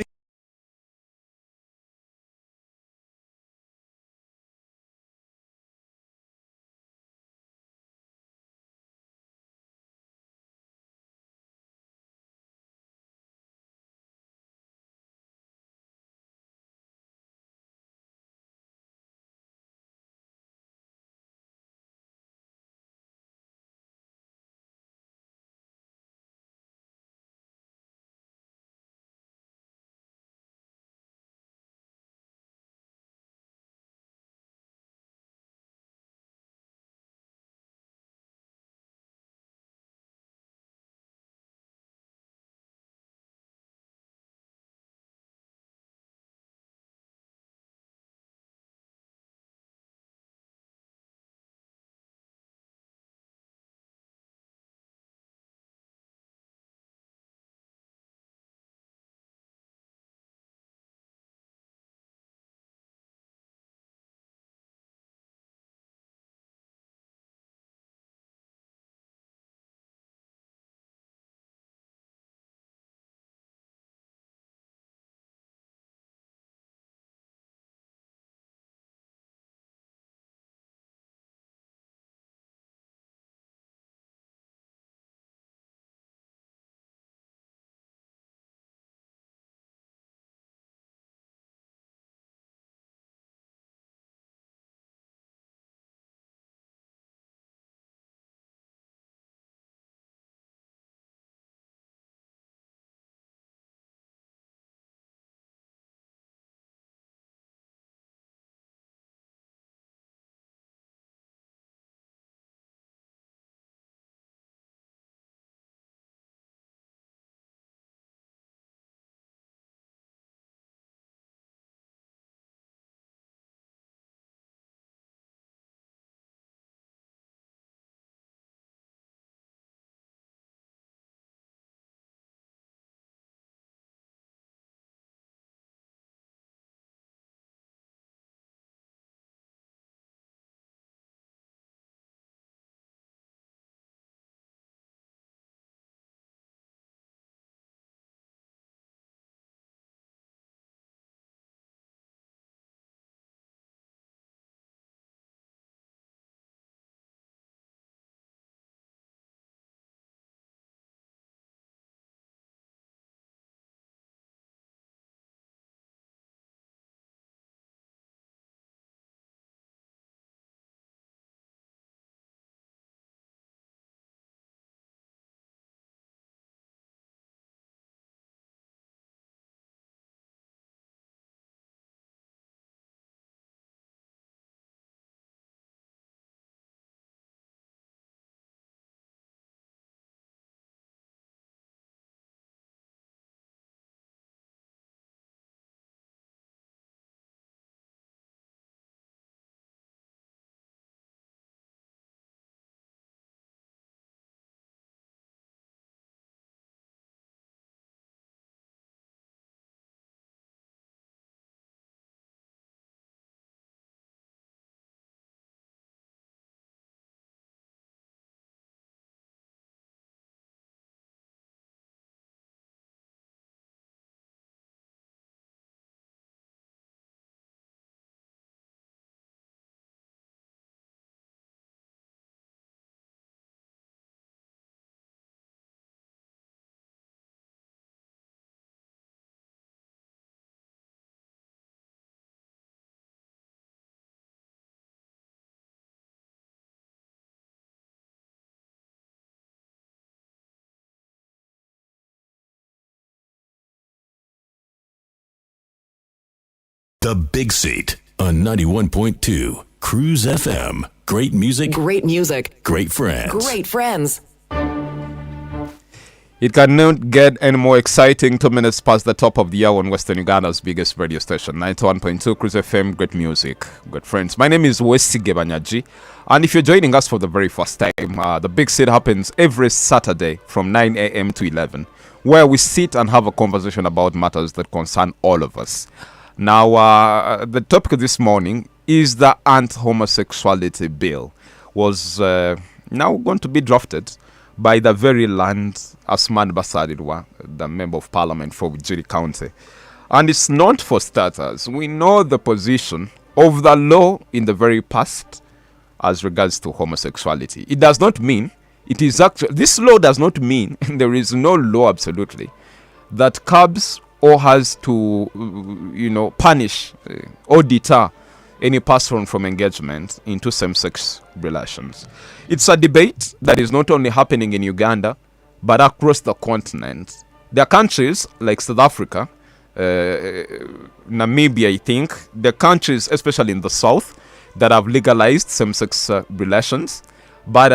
The Big Seat on 91.2 Crooze FM. Great music. Great music. Great friends. Great friends. It cannot get any more exciting. 2 minutes past the top of the hour on Western Uganda's biggest radio station, 91.2 Crooze FM. Great music, good friends. My name is Bwengye Bangizi, and if you're joining us for the very first time, the Big Sit happens every Saturday from 9 a.m. to 11, where we sit and have a conversation about matters that concern all of us. Now, the topic this morning is the Anti-Homosexuality bill. Was now going to be drafted by the very land Asman Basarirwa, the Member of Parliament for Bwengye County. And it's not for starters. We know the position of the law in the very past as regards to homosexuality. It does not mean, it is actually, this law does not mean, there is no law absolutely, that curbs or has to, punish or deter any person from engagement into same-sex relations. It's a debate that is not only happening in Uganda, but across the continent. There are countries like South Africa, Namibia, I think, the countries, especially in the south, that have legalized same-sex relations. But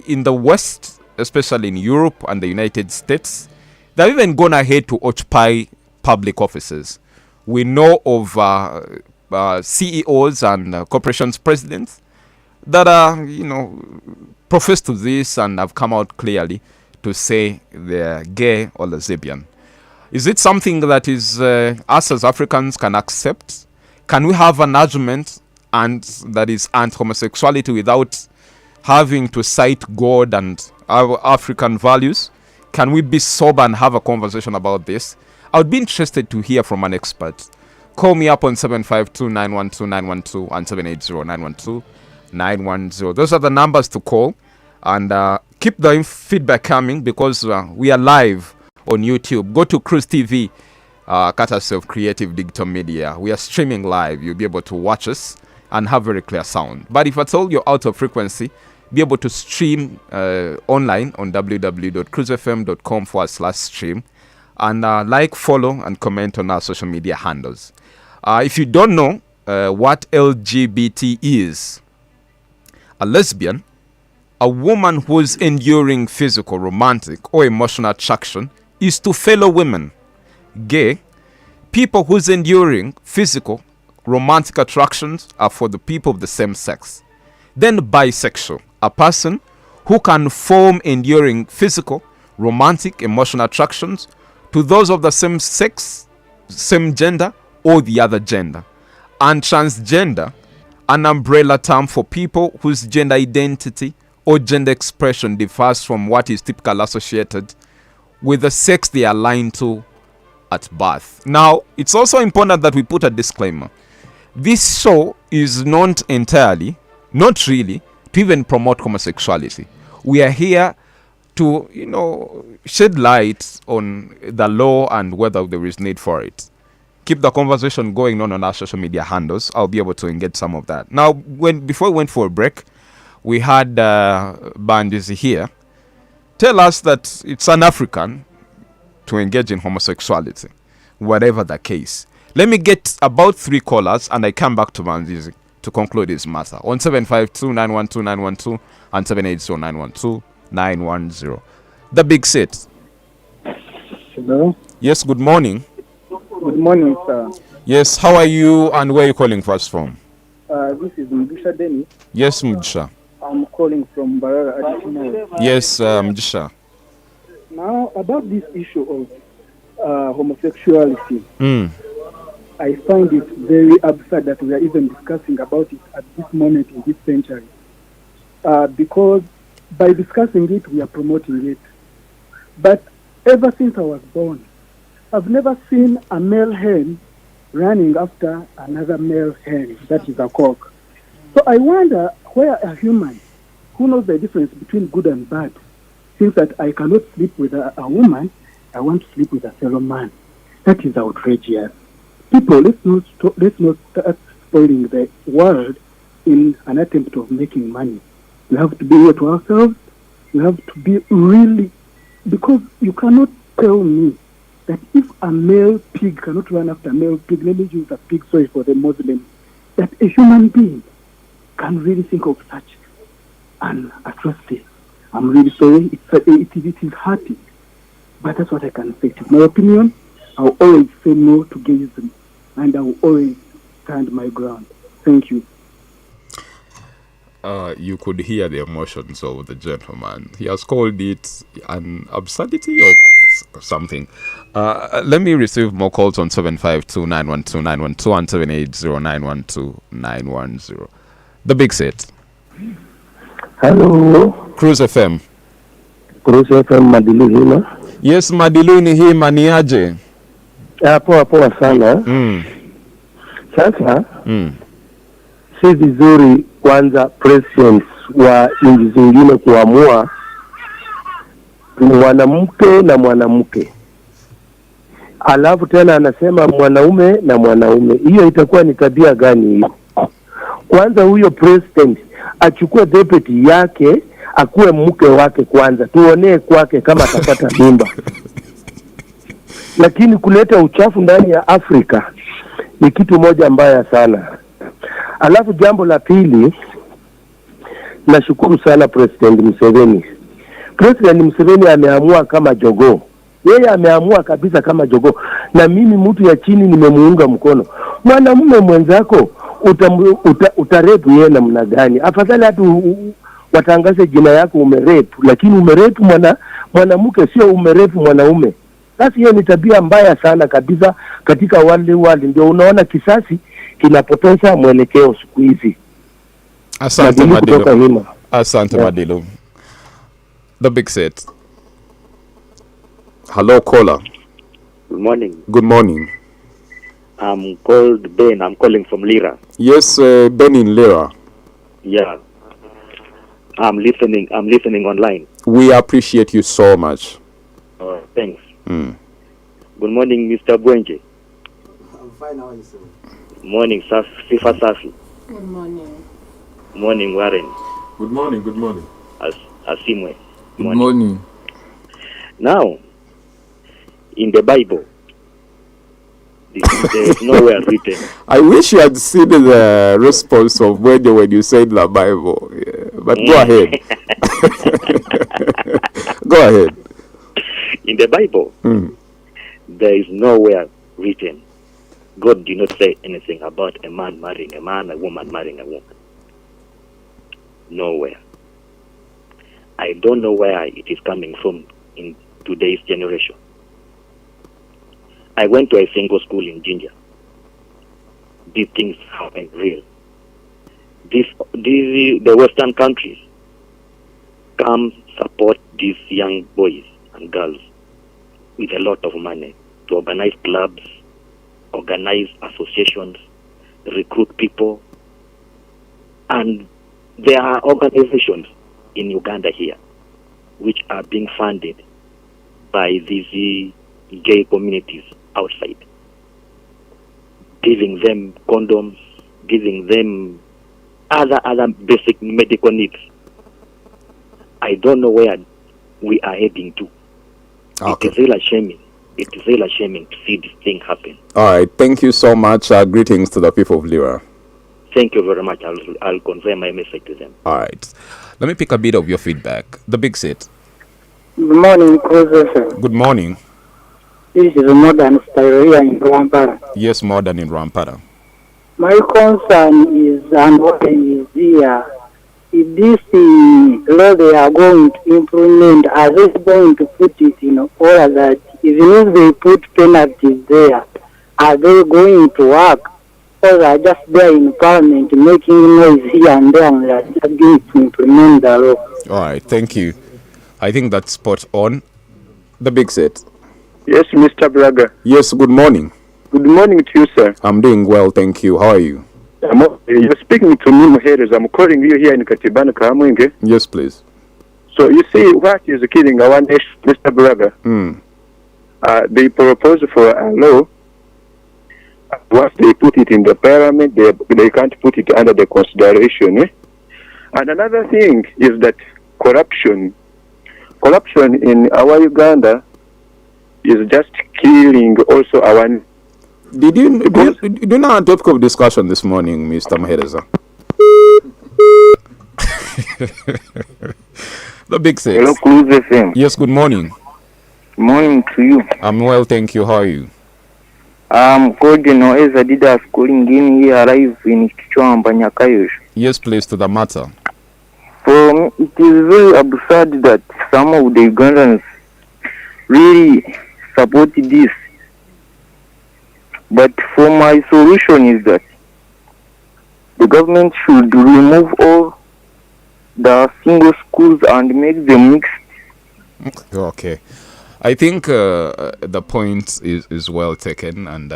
in the West, especially in Europe and the United States, they've even gone ahead to occupy public offices. We know of CEOs and corporations presidents that are, profess to this and have come out clearly to say they're gay or lesbian. Is it something that is us as Africans can accept? Can we have an argument and that is anti-homosexuality without having to cite God and our African values? Can we be sober and have a conversation about this? I would be interested to hear from an expert. Call me up on 752-912-912 and 780-912-910. Those are the numbers to call. And keep the feedback coming because we are live on YouTube. Go to Crooze TV, courtesy of Creative Digital Media. We are streaming live. You'll be able to watch us and have very clear sound. But if at all you're out of frequency, be able to stream online on www.cruisefm.com/stream. And like, follow, and comment on our social media handles. If you don't know what LGBT is, a lesbian, a woman who is enduring physical, romantic, or emotional attraction is to fellow women. Gay, people who's enduring physical, romantic attractions are for the people of the same sex. Then bisexual, a person who can form enduring physical, romantic, emotional attractions to those of the same sex, same gender, or the other gender. And transgender, an umbrella term for people whose gender identity or gender expression differs from what is typically associated with the sex they are aligned to at birth. Now, it's also important that we put a disclaimer. This show is not entirely, not really, to even promote homosexuality. We are here to, shed light on the law and whether there is need for it. Keep the conversation going on our social media handles. I'll be able to engage some of that. Now, before we went for a break, we had Bangizi here tell us that it's an African to engage in homosexuality, whatever the case. Let me get about 3 callers and I come back to Bangizi to conclude this matter on 752-912-912 and 780-912-910. The Big Sit. Hello. Yes, good morning. Good morning, sir. Yes, how are you and where are you calling us from? This is Mudisha Denny. Yes, Mudisha. I'm calling from Barara Additional. Yes, Mudisha. Now, about this issue of homosexuality, I find it very absurd that we are even discussing about it at this moment in this century. Because by discussing it, we are promoting it. But ever since I was born, I've never seen a male hen running after another male hen, that is a cock. So I wonder where a human who knows the difference between good and bad thinks that I cannot sleep with a woman, I want to sleep with a fellow man. That is outrageous. People, let's not start spoiling the world in an attempt of making money. We have to be real to ourselves. We have to be really, because you cannot tell me that if a male pig cannot run after a male pig, let me use a pig, sorry for the Muslims, that a human being can really think of such an atrocity. I'm really sorry. It is hurting. But that's what I can say. In my opinion, I'll always say no to gayism. And I will always stand my ground. Thank you. You could hear the emotions of the gentleman. He has called it an absurdity or something. Let me receive more calls on 752-912-912 and 780-912-910. The big set. Hello. Crooze FM. Crooze FM Madilu hima. Yes, Madilu ni hima ni aje? Poa sana. Sasa si vizuri kwanza presidents wa nchi zingine kuamua mwanamke na mwanamke, alafu tena anasema mwanaume na mwanaume. Hiyo itakuwa ni tabia gani hiyo? Kwanza huyo president achukue deputy yake akuwe mke wake kwanza, tuonee kwake kama atapata mimba. Lakini kuleta uchafu ndani ya Afrika ni kitu moja mbaya sana. Alafu jambo la pili, nashukuru sana President Museveni. President Museveni ameamua kama jogoo. Yeye ameamua kabisa kama jogoo. Na mimi mtu ya chini nimemuunga mkono. Mwanamume mwenzako utarepu yeye namna gani? Afadhali hata watangaze jina yako umerepu, lakini umerepu mwanamke, sio umerepu mwanaume. Basi hiyo ni tabia mbaya sana kabisa katika wale ndio unaona kisasi kinapoteza mwelekeo siku hizi. Asante Madilu. Asante Madilu. The big set. Hello caller. Good morning. Good morning. I'm called Ben. I'm calling from Lira. Yes, Ben in Lira. Yeah. I'm listening online. We appreciate you so much. Thanks. Good morning, Mr. Bwengye. I'm fine, how are you, sir? Morning, Sifa Safi. Good morning. Morning, Warren. Good morning. Asimwe. Good morning. Now, in the Bible, there is nowhere written. I wish you had seen the response of Bwengye when you said the Bible. Yeah, but go ahead. Go ahead. In the Bible, there is nowhere written. God did not say anything about a man marrying a man, a woman marrying a woman. Nowhere. I don't know where it is coming from in today's generation. I went to a single school in Ginger. These things happen real. The Western countries come support these young boys and girls with a lot of money to organize clubs, organize associations, recruit people. And there are organizations in Uganda here which are being funded by these gay communities outside, giving them condoms, giving them other basic medical needs. I don't know where we are heading to. Okay. It is really shaming. It is really shaming to see this thing happen. All right. Thank you so much. Greetings to the people of Lira. Thank you very much. I'll convey my message to them. All right. Let me pick a bit of your feedback. The big set. Good morning, Crooze FM. Good morning. This is Modern Style here in Rampara. Yes, Modern in Rampara. My concern is, and what is here, if this law they are going to implement, are they going to put it in order that even if they put penalties there, are they going to work? Or are just there in Parliament making noise here and there and they are just going to implement the law? All right, thank you. I think that's spot on. The big set. Yes, Mr. Braga. Yes, good morning. Good morning to you, sir. I'm doing well, thank you. How are you? You're speaking to me, Mujeres. I'm calling you here in Katibana, Kamwenge. Yes, please. So you see, what is killing our nation, Mr. Braga? They propose for a law. Once they put it in the parliament, they can't put it under the consideration. And another thing is that corruption in our Uganda is just killing also our. Did you know our topic of discussion this morning, Mr. Mahereza? The big six. Hello, Crooze FM. Yes, good morning. Morning to you. I'm well, thank you. How are you? I'm good, as Adidas calling in here live in Kichwamba, Nyakayosh. Yes, please, to the matter. For me, it is very absurd that some of the Ugandans really support this. But for my solution is that the government should remove all the single schools and make them mixed. Okay. I think the point is well taken, and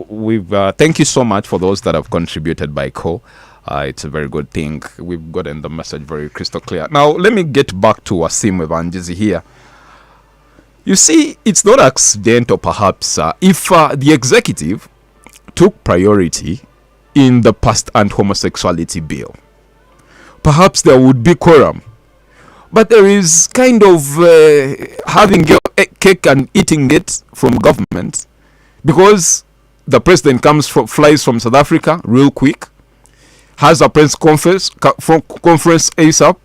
we've thank you so much for those that have contributed by call. It's a very good thing. We've gotten the message very crystal clear. Now, let me get back to Wasim Bangizi here. You see, it's not accidental, perhaps, if the executive took priority in the past anti-homosexuality bill. Perhaps there would be quorum. But there is kind of having a cake and eating it from government, because the president flies from South Africa real quick, has a press conference ASAP,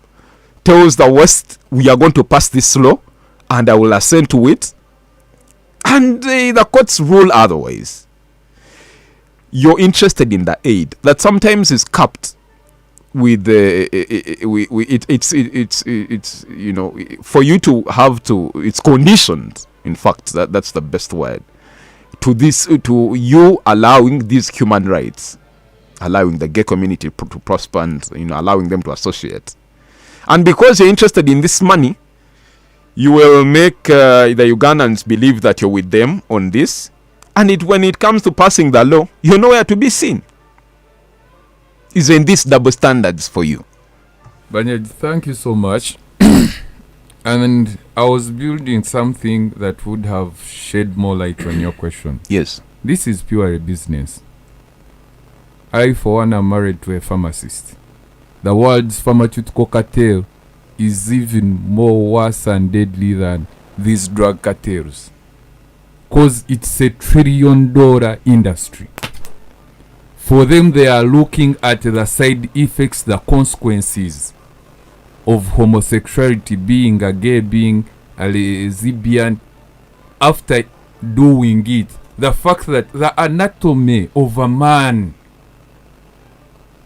tells the West, we are going to pass this law and I will assent to it, and the courts rule otherwise. You're interested in the aid that sometimes is capped with it's you know, for you to have to, it's conditioned, in fact, that's the best word, to this, to you allowing these human rights, allowing the gay community to prosper, and, you know, allowing them to associate. And because you're interested in this money, you will make the Ugandans believe that you're with them on this, and when it comes to passing the law, you're nowhere to be seen. Isn't this double standards for you? Bwengye, thank you so much. And I was building something that would have shed more light on your question. Yes. This is purely business. I, for one, am married to a pharmacist. The world's pharmaceutical cartel is even more worse and deadly than these drug cartels, because it's a $1 trillion industry. For them, they are looking at the side effects, the consequences of homosexuality, being a gay, being a lesbian. After doing it, the fact that the anatomy of a man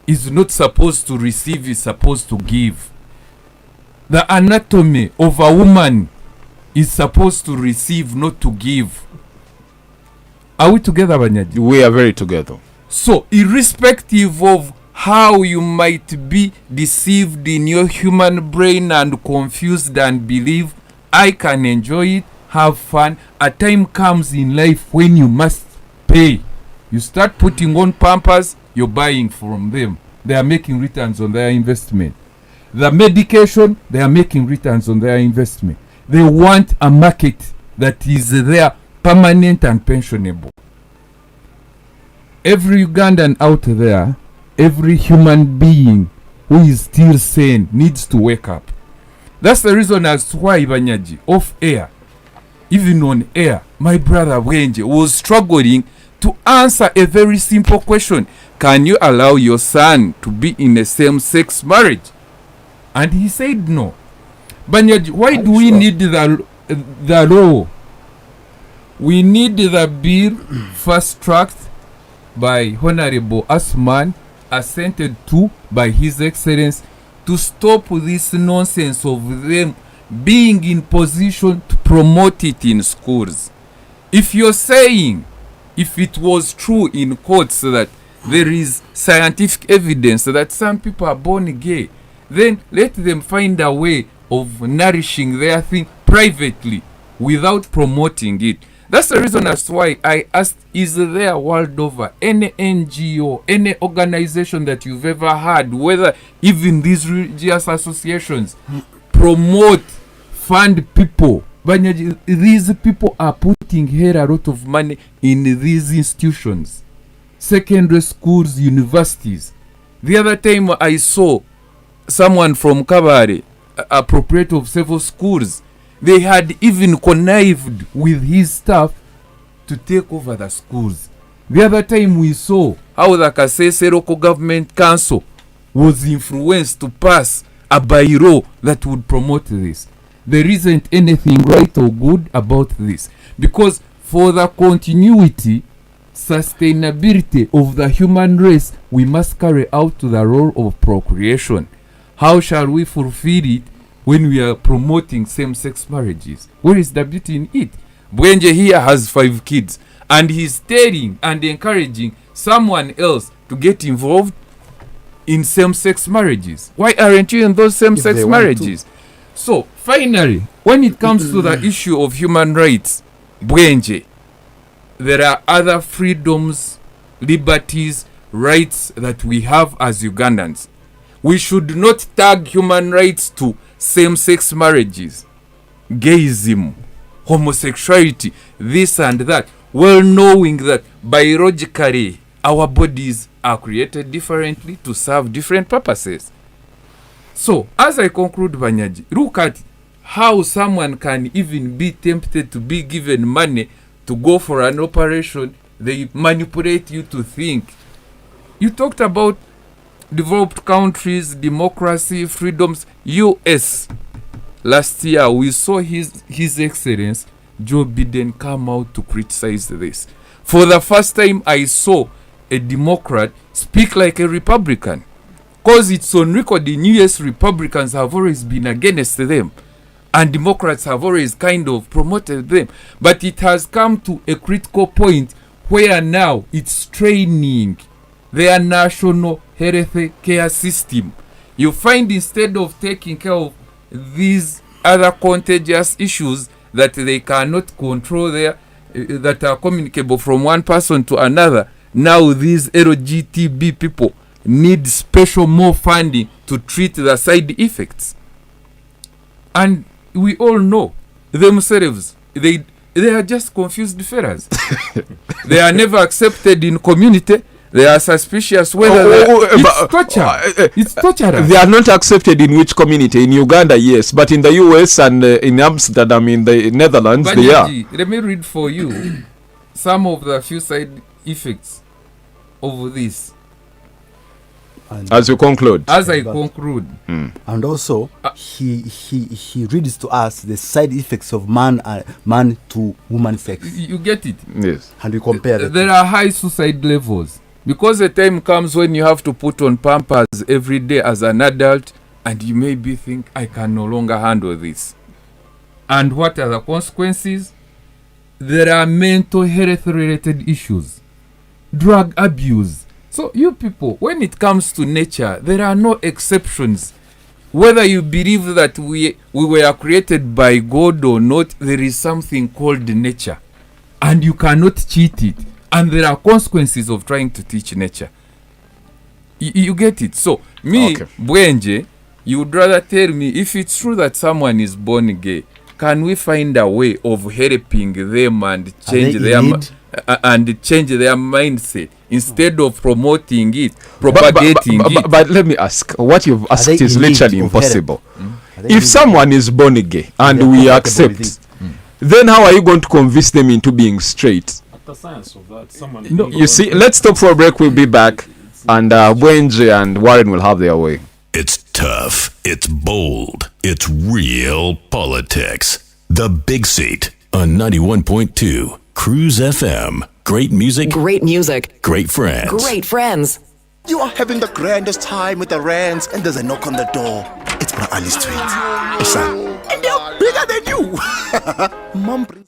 is not supposed to receive, is supposed to give. The anatomy of a woman is supposed to receive, not to give. Are we together, Bwengye? We are very together. So, irrespective of how you might be deceived in your human brain and confused and believe, I can enjoy it, have fun. A time comes in life when you must pay. You start putting on Pampers, you're buying from them. They are making returns on their investment. The medication, they are making returns on their investment. They want a market that is there, permanent and pensionable. Every Ugandan out there, every human being who is still sane needs to wake up. That's the reason as to why, Bwengye, off air, even on air, my brother Bwengye was struggling to answer a very simple question. Can you allow your son to be in a same-sex marriage? And he said no. Bwengye, why do we need the law? We need the bill fast-tracked by Honorable Asman, assented to by His Excellency, to stop this nonsense of them being in position to promote it in schools. If you're saying, if it was true in courts that there is scientific evidence that some people are born gay, then let them find a way of nourishing their thing privately without promoting it. That's the reason as to why I asked, is there world over any NGO, any organization that you've ever had, whether even these religious associations, promote, fund people? Bwengye, these people are putting here a lot of money in these institutions, secondary schools, universities. The other time I saw someone from Kabare, a proprietor of several schools, They had even connived with his staff to take over the schools. The other time we saw how the Kasese local government council was influenced to pass a bylaw that would promote this. There isn't anything right or good about this, because for the continuity, sustainability of the human race, we must carry out the role of procreation. How shall we fulfill it when we are promoting same-sex marriages? Where is the beauty in it? Bwengye here has 5 kids, and he's telling and encouraging someone else to get involved in same-sex marriages. Why aren't you in those same-sex marriages? So, finally, when it comes to the issue of human rights, Bwengye, there are other freedoms, liberties, rights that we have as Ugandans. We should not tag human rights to same-sex marriages, gayism, homosexuality, this and that, well knowing that biologically our bodies are created differently to serve different purposes. So, as I conclude, Banyaji, look at how someone can even be tempted to be given money to go for an operation. They manipulate you to think. You talked about developed countries, democracy, freedoms. US, last year we saw His Excellency Joe Biden come out to criticize this. For the first time, I saw a Democrat speak like a Republican. Because it's on record in US, Republicans have always been against them, and Democrats have always kind of promoted them. But it has come to a critical point where now it's straining their national health care system. You find instead of taking care of these other contagious issues that they cannot control there, that are communicable from one person to another, now these LGTB people need special more funding to treat the side effects. And we all know themselves, they are just confused fellas. They are never accepted in community. They are suspicious whether it's torture. It's torture. They are not accepted in which community? In Uganda, yes, but in the US and in Amsterdam, in the Netherlands, they are. Let me read for you some of the few side effects of this. And as you conclude. As I conclude. And also, he reads to us the side effects of man to woman sex. You get it? Yes. And we compare that. There are high suicide levels. Because the time comes when you have to put on Pampers every day as an adult, and you maybe think, I can no longer handle this. And what are the consequences? There are mental health related issues, drug abuse. So you people, when it comes to nature, there are no exceptions. Whether you believe that we were created by God or not, there is something called nature, and you cannot cheat it. And there are consequences of trying to teach nature. You get it? So, me, okay. Bwengye, you would rather tell me, if it's true that someone is born gay, can we find a way of helping them and change their mindset instead of promoting it, propagating it? But let me ask, what you've asked is literally impossible. If someone is born gay and we accept, then how are you going to convince them into being straight? The science of that. Someone you see, let's stop for a break. We'll be back, and Bwengye and Warren will have their way. It's tough, it's bold, it's real politics. The Big Seat on 91.2 Crooze FM. Great music. Great music. Great friends. Great friends. You are having the grandest time with the Rands, and there's a knock on the door. It's Bra Ali's twins, Isha, and they're bigger than you. Mom brings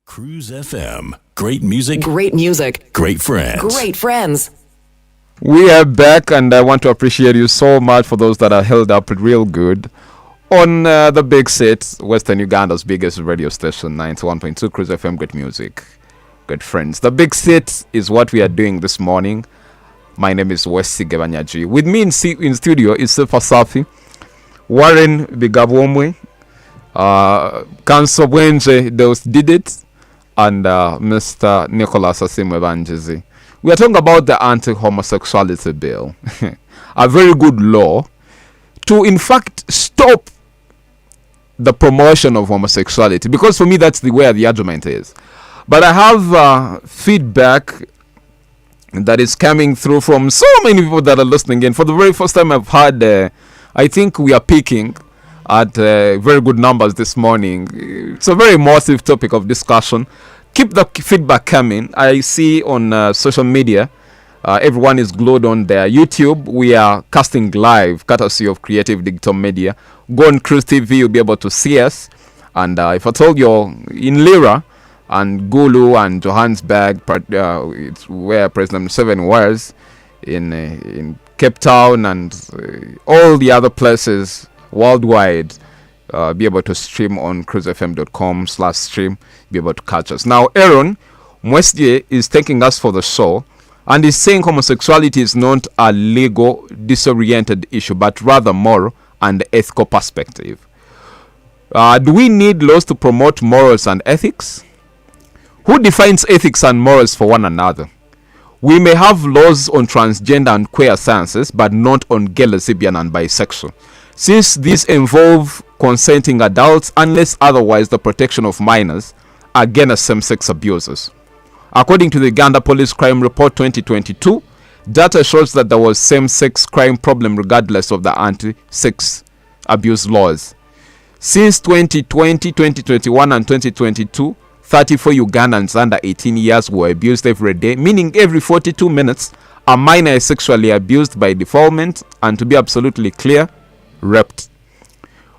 Crooze FM. Great music. Great music. Great friends. Great friends. We are back, and I want to appreciate you so much for those that are held up real good on the big set, Western Uganda's biggest radio station, 91.2 Crooze FM. Great music. Good friends. The big set is what we are doing this morning. My name is Bangizi. With me in studio is Sifa Safi, Warren Bigabwomwe, Council Bwengye, those did it, and Mr. Nicholas Asimwe Bangizi. We are talking about the Anti-Homosexuality Bill, a very good law to, in fact, stop the promotion of homosexuality, because for me that's where the argument is. But I have feedback that is coming through from so many people that are listening in. For the very first time I've had, I think we are peaking at very good numbers this morning. It's a very emotive topic of discussion. Keep the feedback coming. I see on social media, everyone is glued on their YouTube. We are casting live, courtesy of Creative Digital Media. Go on Crooze TV, you'll be able to see us. And if I told you in Lira and Gulu and Johannesburg, it's where President Museveni was, in Cape Town and all the other places worldwide, be able to stream on cruisefm.com/stream, be able to catch us. Now, Aaron Mwesye is taking us for the show, and is saying homosexuality is not a legal, disoriented issue, but rather moral and ethical perspective. Do we need laws to promote morals and ethics? Who defines ethics and morals for one another? We may have laws on transgender and queer sciences, but not on gay, lesbian, and bisexual, since these involve consenting adults unless otherwise the protection of minors against same-sex abusers. According to the Uganda Police Crime Report 2022, data shows that there was same-sex crime problem regardless of the anti-sex abuse laws. Since 2020, 2021, and 2022, 34 Ugandans under 18 years were abused every day, meaning every 42 minutes a minor is sexually abused by defilement, and to be absolutely clear, raped.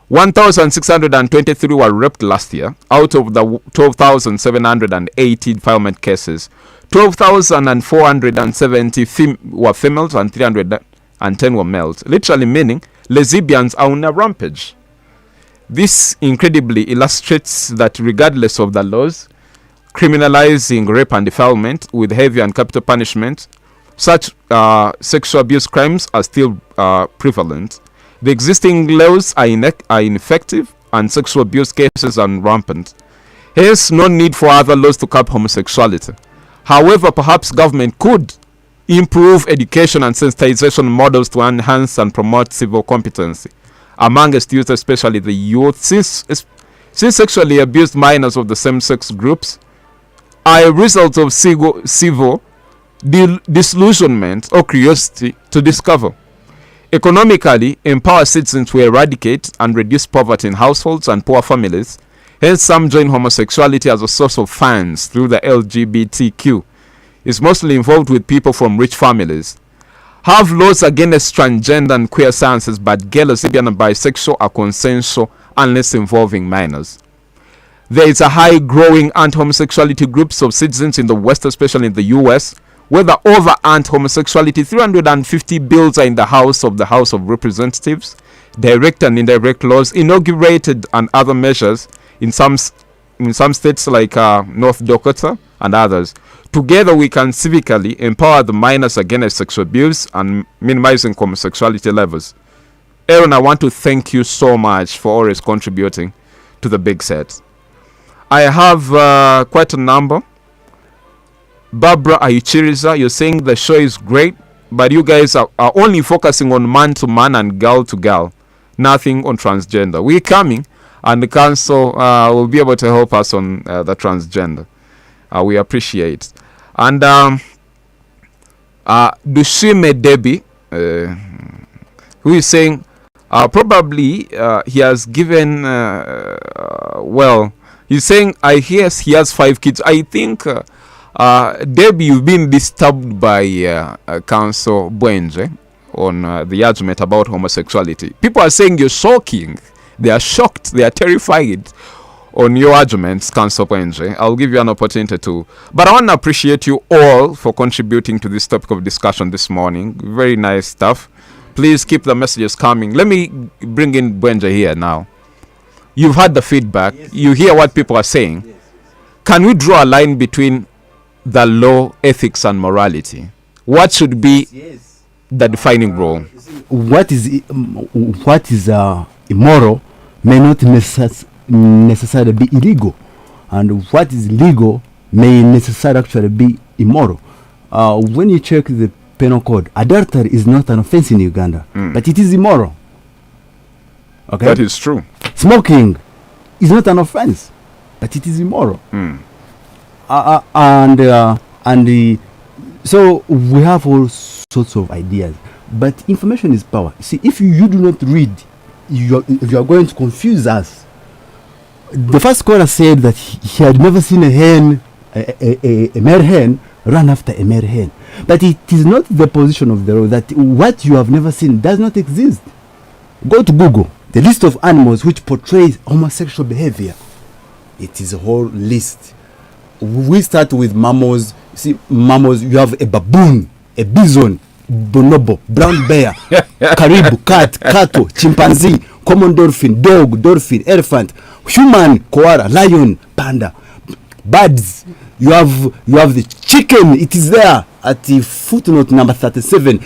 1,623 were raped last year. Out of the 12,780 defilement cases, 12,470 were females and 310 were males, literally meaning lesbians are on a rampage. This incredibly illustrates that regardless of the laws criminalizing rape and defilement with heavy and capital punishment, such sexual abuse crimes are still prevalent. The existing laws are ineffective, and sexual abuse cases are rampant. Hence, no need for other laws to curb homosexuality. However, perhaps government could improve education and sensitization models to enhance and promote civil competency amongst youth, especially the youth, since sexually abused minors of the same-sex groups are a result of civil disillusionment or curiosity to discover. Economically, empower citizens to eradicate and reduce poverty in households and poor families. Hence, some join homosexuality as a source of funds through the LGBTQ. It's mostly involved with people from rich families. Have laws against transgender and queer sciences, but gay, lesbian, and bisexual are consensual unless involving minors. There is a high growing anti-homosexuality groups of citizens in the West, especially in the US, where the over anti-homosexuality 350 bills are in the House of Representatives, direct and indirect laws inaugurated, and other measures in some states like North Dakota and others. Together we can civically empower the minors against sexual abuse and minimizing homosexuality levels. Aaron, I want to thank you so much for always contributing to the big set. I have quite a number. Barbara Ayuchiriza, you're saying the show is great, but you guys are only focusing on man-to-man and girl-to-girl, nothing on transgender. We're coming, and the council will be able to help us on the transgender. We appreciate. And Dushime Debbie, who is saying probably he has given, he's saying I hear he has 5 kids. I think Debbie, you've been disturbed by Council Bwengye on the argument about homosexuality. People are saying you're shocking. They are shocked. They are terrified on your arguments, Councillor Bwengye. I'll give you an opportunity to. But I want to appreciate you all for contributing to this topic of discussion this morning. Very nice stuff. Please keep the messages coming. Let me bring in Bwengye here now. You've had the feedback. Yes. You hear what people are saying. Yes. Can we draw a line between the law, ethics, and morality? What should be the defining role? What is immoral may not necessarily be illegal, and what is legal may necessarily actually be immoral. When you check the penal code, adultery is not an offense in Uganda, but it is immoral. Okay, that is true. Smoking is not an offense, but it is immoral. So we have all sorts of ideas, but information is power. See, if you do not read, if you are going to confuse us. The first caller said that he had never seen a hen, a male hen, run after a male hen. But it is not the position of the law that what you have never seen does not exist. Go to Google, the list of animals which portrays homosexual behavior. It is a whole list. We start with mammals. See, mammals, you have a baboon, a bison, bonobo, brown bear, caribou, cat, cattle, chimpanzee, common dolphin, dog, dolphin, elephant, human, koala, lion, panda, birds. You have the chicken. It is there at the footnote number 37.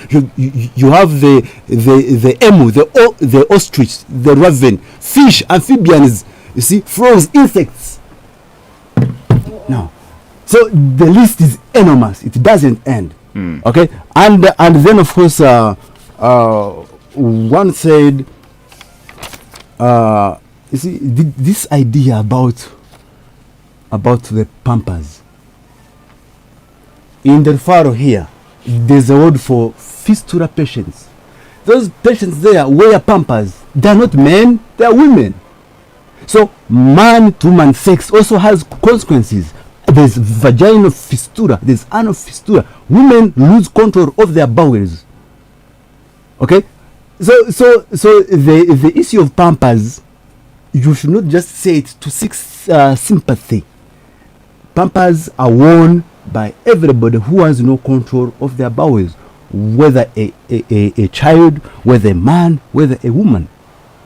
You have the emu, the ostrich, the raven, fish, amphibians. You see, frogs, insects. Now, so the list is enormous. It doesn't end. Okay, and then of course one said, you see, this idea about the pampers. In the faro here, there's a word for fistula patients. Those patients there wear pampers. They are not men, they are women. So man to man sex also has consequences. There's vaginal fistula, there's anal fistula. Women lose control of their bowels. Okay, so the issue of pampers, you should not just say it to seek sympathy. Pampers are worn by everybody who has no control of their bowels, whether a child, whether a man, whether a woman.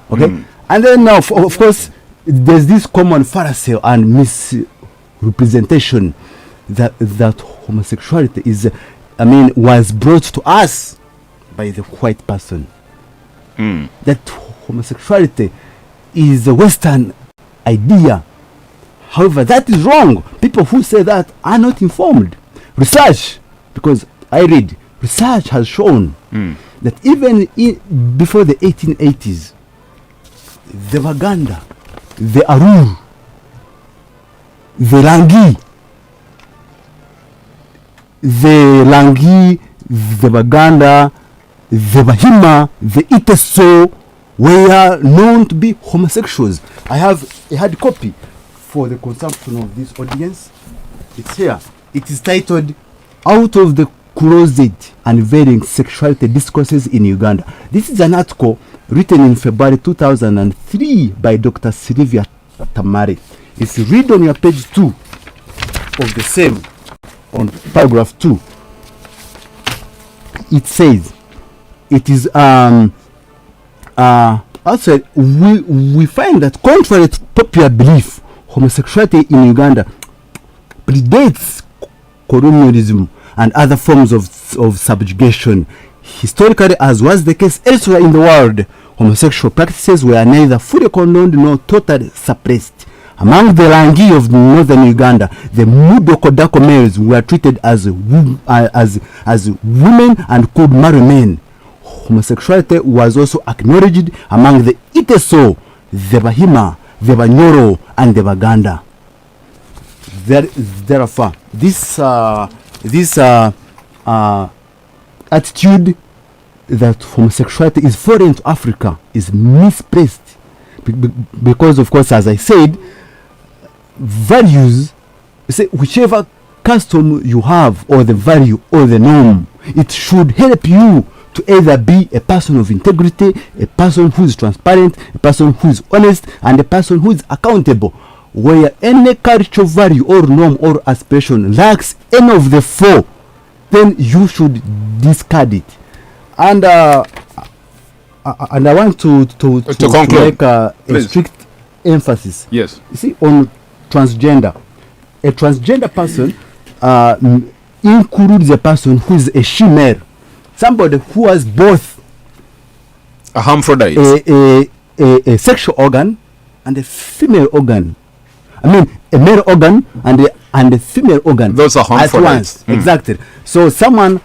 Okay, and then now of course there's this common fallacy and misrepresentation that homosexuality is, was brought to us by the white person. That homosexuality is a Western idea. However, that is wrong. People who say that are not informed. Research, because I read, research has shown that even before the 1880s, the Waganda, the Arur, the Langi, the Waganda, the Bahima, the Iteso were known to be homosexuals. I have a hard copy for the consumption of this audience. It's here. It is titled "Out of the Closet: Unveiling Sexuality Discourses in Uganda." This is an article written in February 2003 by Dr. Sylvia Tamari. If you read on your page 2 of the same, on paragraph 2, it says, it is also we find that contrary to popular belief, homosexuality in Uganda predates colonialism and other forms of subjugation. Historically, as was the case elsewhere in the world, homosexual practices were neither fully condoned nor totally suppressed. Among the Langi of northern Uganda, the Mudokodako males were treated as women and could marry men. Homosexuality was also acknowledged among the Iteso, the Bahima, the Banyoro, and the Baganda. Therefore, this attitude that homosexuality is foreign to Africa is misplaced, because, of course, as I said, values, say, whichever custom you have, or the value, or the norm, it should help you to either be a person of integrity, a person who is transparent, a person who is honest, and a person who is accountable. where any cultural value or norm or aspiration lacks any of the four, then you should discard it. And I want to make a strict emphasis. Yes. You see, on transgender. A transgender person includes a person who is a she-male, somebody who has both a hermaphrodite, a sexual organ and a female organ. I mean, a male organ and a female organ. Those are hermaphrodites. Exactly. So someone,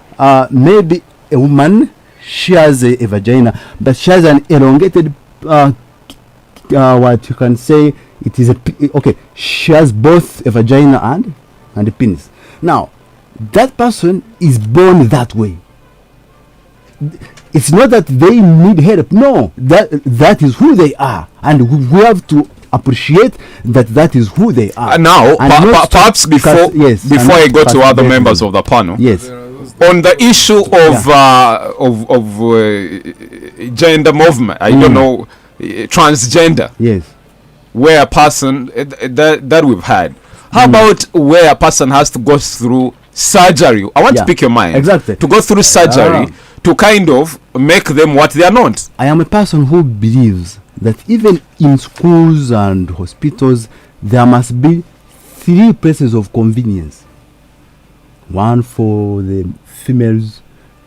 maybe a woman, she has a vagina, but she has an elongated, what you can say, it is okay. She has both a vagina and a penis. Now, that person is born that way. It's not that they need help. No, that is who they are, and we have to appreciate that is who they are. Now, perhaps before I go to other members of the panel, yes, on the issue of gender movement, I don't know, transgender, yes, where a person that we've had. How about where a person has to go through surgery? I want to pick your mind. Exactly. To go through surgery to kind of make them what they are not. I am a person who believes that even in schools and hospitals, there must be 3 places of convenience. One for the females,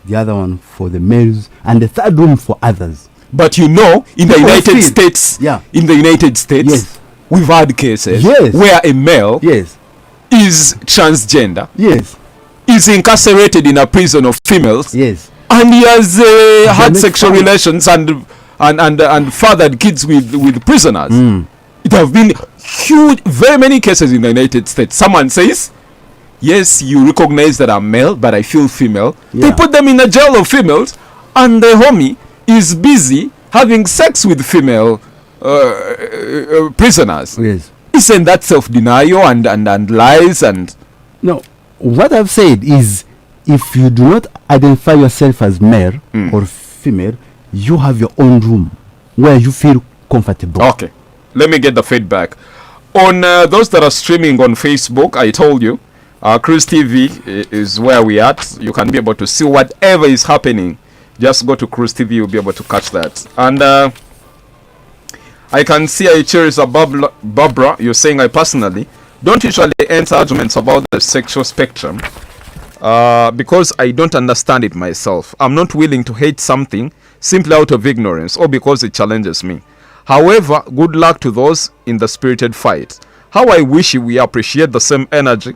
the other one for the males, and the third room for others. But in the United States, yes, we've had cases where a male is transgender, is incarcerated in a prison of females, and he has had sexual relations and fathered kids with prisoners. It have been huge, very many cases in the United States. Someone says, yes, you recognize that I'm male, but I feel female. They put them in a jail of females, and the homie is busy having sex with female prisoners. Yes. Isn't that self-denial and lies? And no, what I've said is, if you do not identify yourself as male or female, you have your own room where you feel comfortable. Okay, let me get the feedback. On those that are streaming on Facebook, I told you, Crooze TV is where we at. You can be able to see whatever is happening. Just go to Crooze TV, you'll be able to catch that. And I can see I cheers Barbara. You're saying, I personally don't usually enter arguments about the sexual spectrum because I don't understand it myself. I'm not willing to hate something simply out of ignorance or because it challenges me. However, good luck to those in the spirited fight. How I wish we appreciate the same energy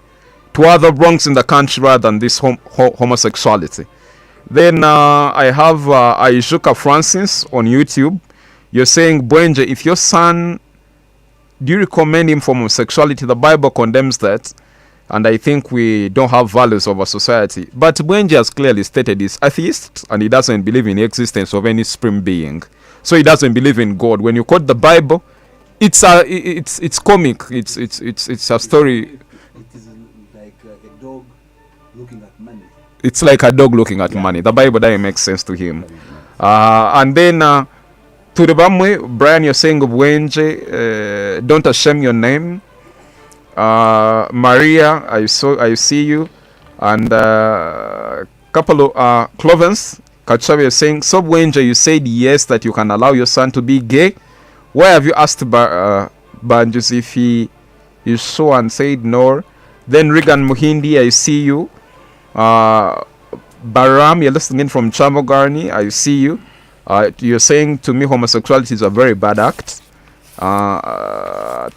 to other wrongs in the country rather than this homosexuality. Then I have Aishuka Francis on YouTube. You're saying, Bwengye, if your son, do you recommend him for homosexuality? The Bible condemns that, and I think we don't have values of a society. But Bwengye has clearly stated he's atheist, and he doesn't believe in the existence of any supreme being. So he doesn't believe in God. When you quote the Bible, it's comic. It's a story. It is like a dog looking at money. It's like a dog looking at money. The Bible doesn't make sense to him. And then to the Bamwe, Brian, you're saying Bwengye, don't shame your name. Maria, I see you. And couple of Clovens, Kachavi is saying, so Bwengye, you said yes, that you can allow your son to be gay. Why have you asked Bangizi if he is so and said no? Then Regan Muhindi, I see you. Baram, you're listening from Chamogarni, I see you. You're saying to me homosexuality is a very bad act.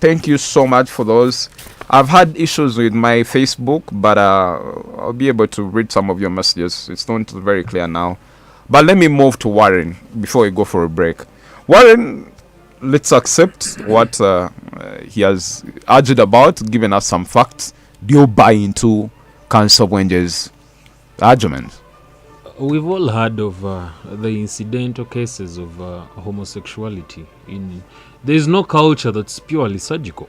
Thank you so much for those. I've had issues with my Facebook, but I'll be able to read some of your messages. It's not very clear now. But let me move to Warren before we go for a break. Warren, let's accept what he has urged about, giving us some facts. Do you buy into Council Bwengye's argument? We've all heard of the incidental cases of homosexuality. There is no culture that's purely surgical.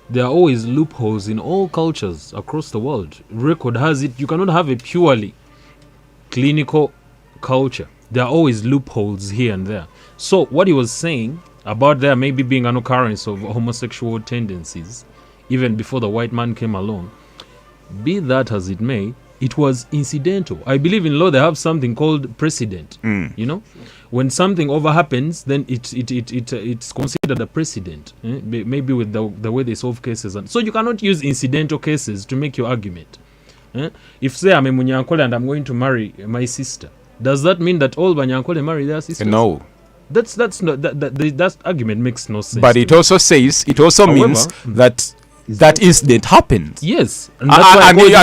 There are always loopholes in all cultures across the world. Record has it, you cannot have a purely clinical culture. There are always loopholes here and there. So what he was saying about there maybe being an occurrence of homosexual tendencies even before the white man came along. Be that as it may, it was incidental. I believe in law they have something called precedent. You know, when something over happens, then it's considered a precedent. Maybe with the way they solve cases, and so you cannot use incidental cases to make your argument. If say I'm a Munyankole and I'm going to marry my sister, does that mean that all Banyankole marry their sisters? No. That's not that argument makes no sense. But it also says means that that incident happened. Yes, and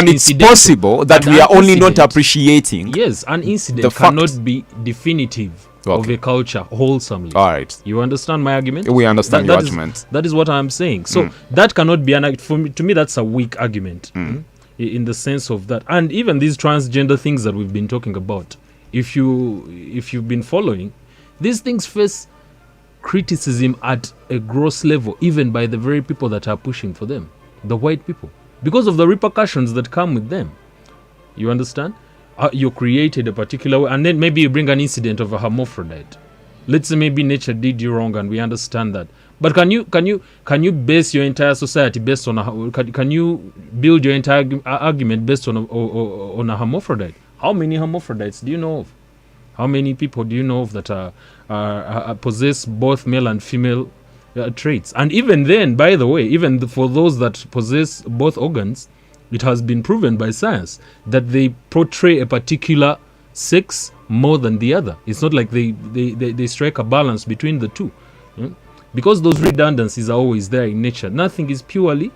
it's possible that we are only not appreciating. Yes, an incident cannot be definitive of a culture wholesomely. All right, you understand my argument? We understand your argument. That is what I'm saying. So that cannot be to me that's a weak argument in the sense of that. And even these transgender things that we've been talking about, if you've been following, these things face criticism at a gross level, even by the very people that are pushing for them, the white people, because of the repercussions that come with them. You understand? You created a particular way, and then maybe you bring an incident of a hermaphrodite. Let's say maybe nature did you wrong, and we understand that. But can you base your entire society based on can you build your entire argument based on a hermaphrodite? How many hermaphrodites do you know of? How many people do you know of that possess both male and female traits? And even then, by the way, even for those that possess both organs, it has been proven by science that they portray a particular sex more than the other. It's not like they strike a balance between the two. Because those redundancies are always there in nature. Nothing is purely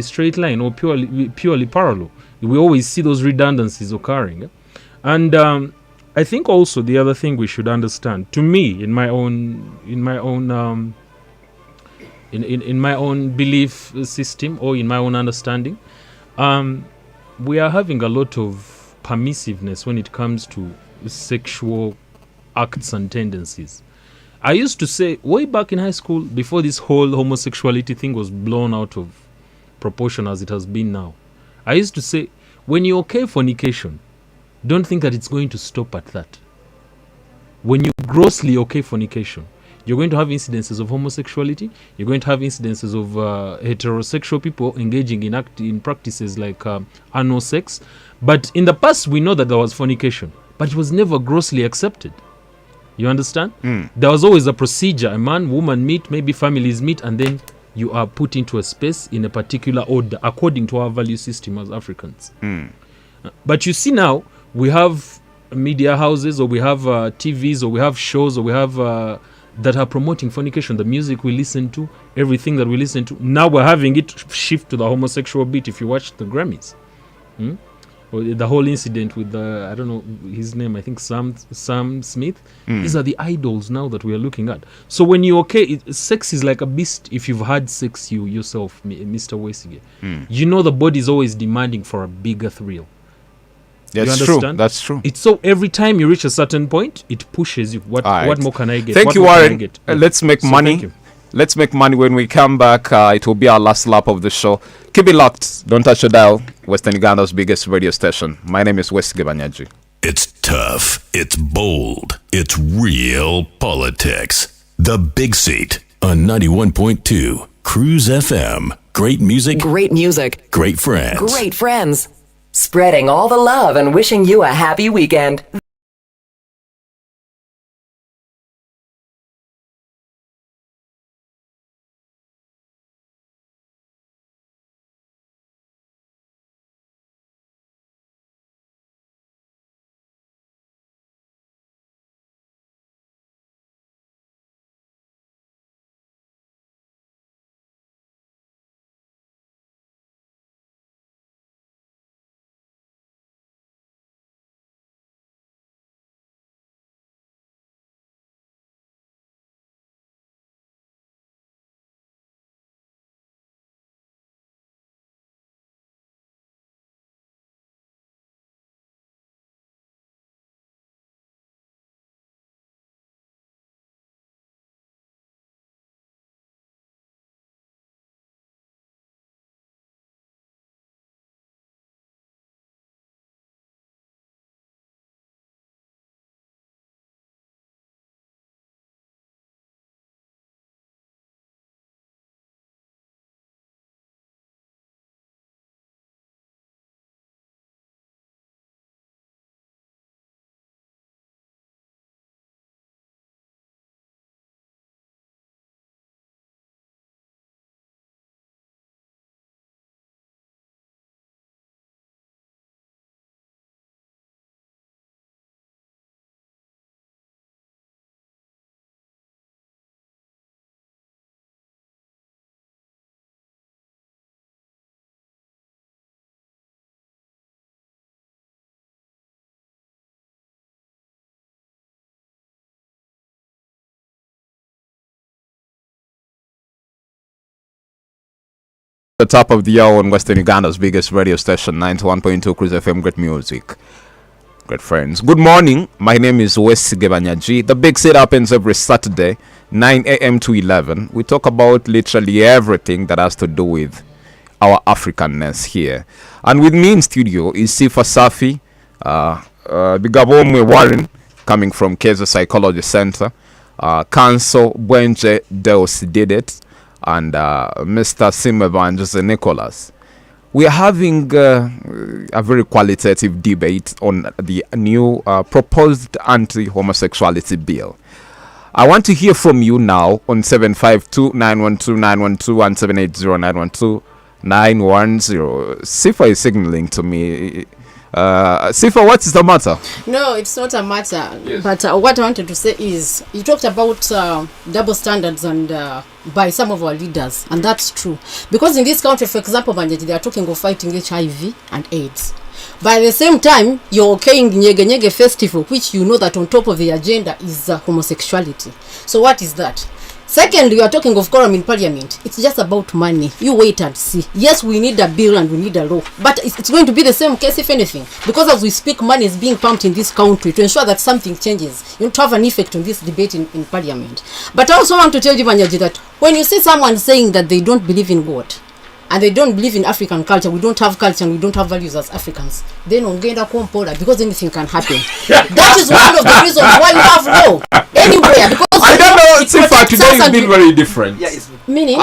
straight line or purely parallel. We always see those redundancies occurring. And I think also the other thing we should understand, to me, in my own belief system or in my own understanding, we are having a lot of permissiveness when it comes to sexual acts and tendencies. I used to say way back in high school, before this whole homosexuality thing was blown out of proportion as it has been now, I used to say, when you okay fornication, don't think that it's going to stop at that. When you grossly okay fornication, you're going to have incidences of homosexuality, you're going to have incidences of heterosexual people engaging in practices like anal sex. But in the past, we know that there was fornication, but it was never grossly accepted. You understand? There was always a procedure. A man, woman meet, maybe families meet, and then you are put into a space in a particular order according to our value system as Africans. But you see now, we have media houses, or we have TVs, or we have shows, or we have that are promoting fornication. The music we listen to, everything that we listen to. Now we're having it shift to the homosexual beat. If you watch the Grammys, or the whole incident with the, I don't know his name, I think Sam Smith. These are the idols now that we are looking at. So when you're okay, sex is like a beast. If you've had sex yourself, Mr. Wesigye, you know the body is always demanding for a bigger thrill. That's true. That's true. It's so every time you reach a certain point, it pushes you. What more can I get? Thank you, Warren. Let's make money. Let's make money. When we come back, it will be our last lap of the show. Keep it locked. Don't touch your dial. Western Uganda's biggest radio station. My name is Wesigye Bangizi. It's tough. It's bold. It's real politics. The Big Seat on 91.2 Crooze FM. Great music. Great music. Great friends. Great friends. Spreading all the love and wishing you a happy weekend. The top of the hour on Western Uganda's biggest radio station, 91.2 Crooze FM. Great music, great friends. Good morning. My name is Wesige Banyaji. The big sit happens every Saturday, 9 a.m. to 11. We talk about literally everything that has to do with our Africanness here. And with me in studio is Sifa Safi, Bigabomwe Warren, coming from Keza Psychology Center, Council Bwengye Deus did it, and Mr. Bangizi Nicholas. We are having a very qualitative debate on the new proposed anti-homosexuality bill. I want to hear from you now on 752-912-912 and 780-912-910. Sifa is signaling to me. Sifa, what is the matter? No, it's not a matter. Yes. But what I wanted to say is, you talked about double standards and by some of our leaders, and that's true. Because in this country, for example, they are talking of fighting HIV and AIDS. But at the same time, you're okaying Nyege Nyege Festival, which you know that on top of the agenda is homosexuality. So what is that? Secondly, you are talking of quorum in parliament. It's just about money. You wait and see. Yes, we need a bill and we need a law. But it's going to be the same case if anything. Because as we speak, money is being pumped in this country to ensure that something changes. You to have an effect on this debate in parliament. But I also want to tell you, Banyaji, that when you see someone saying that they don't believe in God, and they don't believe in African culture, we don't have culture and we don't have values as Africans, then ongenda kompola, because anything can happen. That is one of the reasons why we have law anywhere. Because I don't know, Sifa, today has been very different. Yeah, meaning?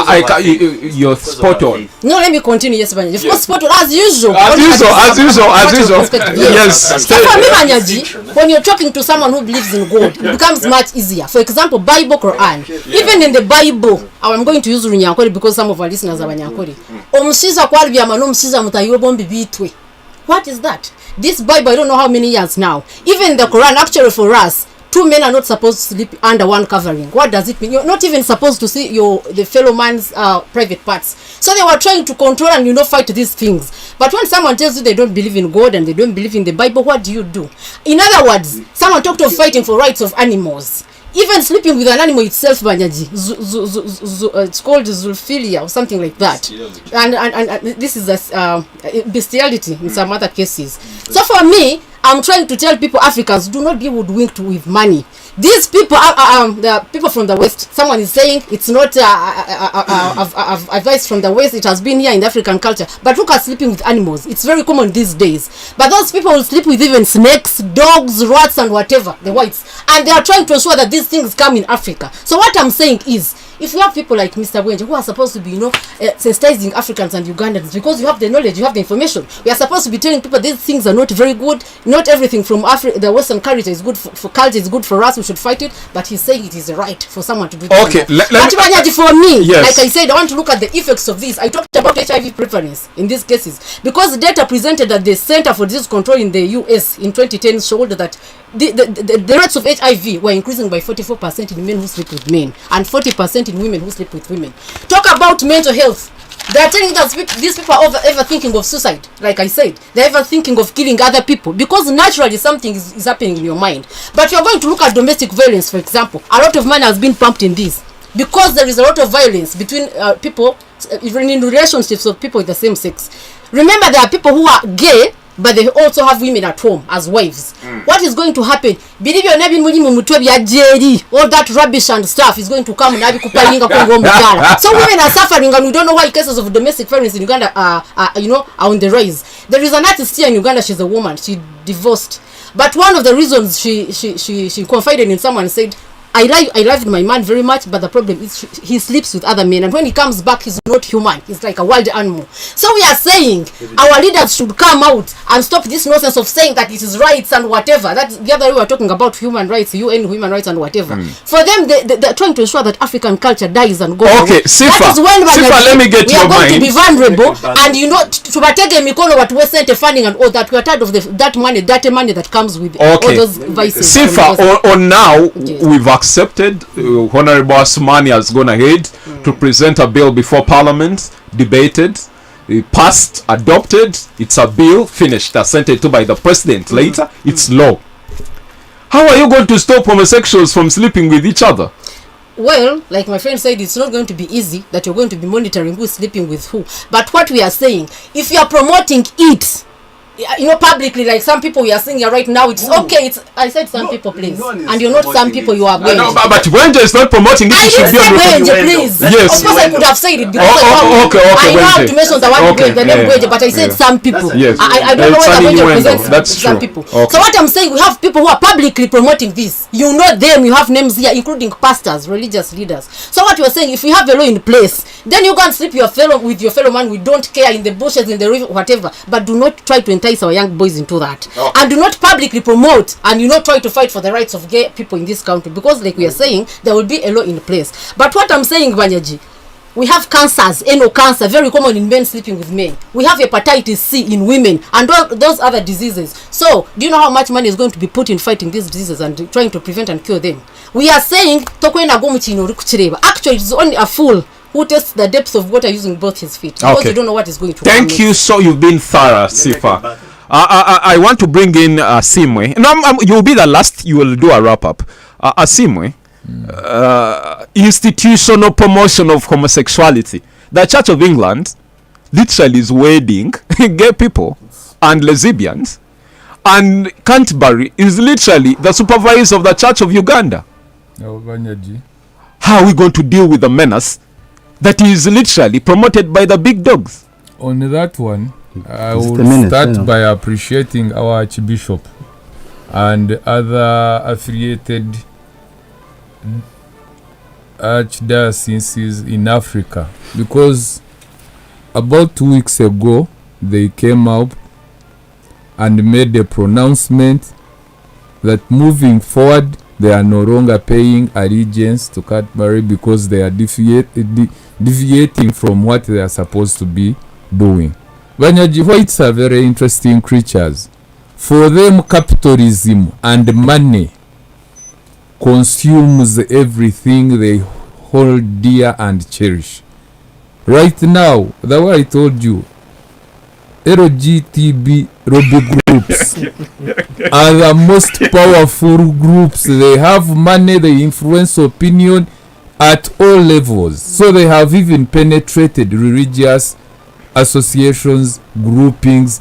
You're spot on. No, let me continue. Yes, Banyaji. Of course, spot on, as usual. As usual. Yes. So for me, Banyaji, when you're talking to someone who believes in God, it becomes much easier. For example, Bible, Quran. Even in the Bible, I'm going to use Runyankori because some of our listeners are Runyankori. What is that? This Bible, I don't know how many years now. Even the Quran, actually for us, two men are not supposed to sleep under one covering. What does it mean? You're not even supposed to see the fellow man's private parts. So they were trying to control and fight these things. But when someone tells you they don't believe in God and they don't believe in the Bible, what do? In other words, someone talked of fighting for rights of animals. Even sleeping with an animal itself, Banyaji, it's called zoophilia or something like that. And this is bestiality in some other cases. So for me, I'm trying to tell people, Africans, do not be hoodwinked with money. These people the people from the West. Someone is saying it's not advice from the West. It has been here in the African culture. But look at sleeping with animals. It's very common these days. But those people will sleep with even snakes, dogs, rats, and whatever, the whites. And they are trying to ensure that these things come in Africa. So what I'm saying is, if you have people like Mr. Bwengye who are supposed to be, sensitizing Africans and Ugandans, because you have the knowledge, you have the information, we are supposed to be telling people these things are not very good. Not everything from the Western culture is good for culture, is good for us. We should fight it. But he's saying it is right for someone to do that. Okay, but for me, yes. Like I said, I want to look at the effects of this. I talked about HIV prevalence in these cases because the data presented at the Center for Disease Control in the US in 2010 showed that the rates of HIV were increasing by 44% in men who sleep with men and 40% in women who sleep with women. Talk about mental health. They are telling us these people are ever thinking of suicide. Like I said, they're ever thinking of killing other people because naturally something is happening in your mind. But you're going to look at domestic violence, for example. A lot of money has been pumped in this because there is a lot of violence between people, even in relationships of people with the same sex. Remember, there are people who are gay, but they also have women at home as wives. What is going to happen? Believe your name, all that rubbish and stuff is going to come. So women are suffering, and we don't know why cases of domestic violence in Uganda are on the rise. There is an artist here in Uganda. She's a woman. She divorced, but one of the reasons she confided in someone and said, I love my man very much, but the problem is he sleeps with other men, and when he comes back, he's not human. He's like a wild animal. So we are saying our leaders should come out and stop this nonsense of saying that it is rights and whatever. That's the other way we are talking about human rights, UN human rights and whatever. For them, they're trying to ensure that African culture dies and goes away. Okay, Sifa, that is when let me get your mind. We are going to be vulnerable, and tubatege mikono watu wesente funding and all that. We are tired of that money that comes with all those vices. Sifa, on now, we've accepted. Honorable Asmani has gone ahead to present a bill before Parliament, debated, passed, adopted. It's a bill, finished, assented to by the President. Later, it's law. How are you going to stop homosexuals from sleeping with each other? Well, like my friend said, it's not going to be easy that you're going to be monitoring who's sleeping with who. But what we are saying, if you are promoting it, publicly, like some people we are saying here right now, it's okay. I said some people, please, and you're not some people. You are Bwengye. No, but Bwengye is not promoting it. I didn't say Bwengye, please. Yes. Of course, I could have said it because okay, I know how to mention the one okay, the name Bwengye, but I said some people. Yes. I don't know whether Bwengye represents some people. Okay. So what I'm saying, we have people who are publicly promoting this. You know them. You have names here, including pastors, religious leaders. So what you're saying, if we have a law in place, then you can sleep with your fellow man. We don't care in the bushes, in the river, whatever. But do not try to entice our young boys into that. And do not publicly promote and try to fight for the rights of gay people in this country, because like we are saying, there will be a law in place. But what I'm saying, Banyaji, we have cancers, anal cancer, very common in men sleeping with men. We have hepatitis C in women and those other diseases. So do you know how much money is going to be put in fighting these diseases and trying to prevent and cure them? We are saying actually it's only a fool who tests the depth of water using both his feet, because you don't know what is going to happen. Thank you. So you've been thorough, Sifa. I want to bring in Simwe. No, you'll be the last. You will do a wrap up. Simwe, institutional promotion of homosexuality. The Church of England literally is wedding gay people and lesbians, and Canterbury is literally the supervisor of the Church of Uganda. How are we going to deal with the menace that is literally promoted by the big dogs? On that one, I will start by appreciating our Archbishop and other affiliated archdioceses in Africa, because about 2 weeks ago they came up and made a pronouncement that moving forward they are no longer paying allegiance to Canterbury because they are deviating from what they are supposed to be doing. Banyaji whites are very interesting creatures. For them, capitalism and money consumes everything they hold dear and cherish. Right now, the way I told you, LGTB lobby groups are the most powerful groups. They have money, they influence opinion at all levels. So they have even penetrated religious associations, groupings,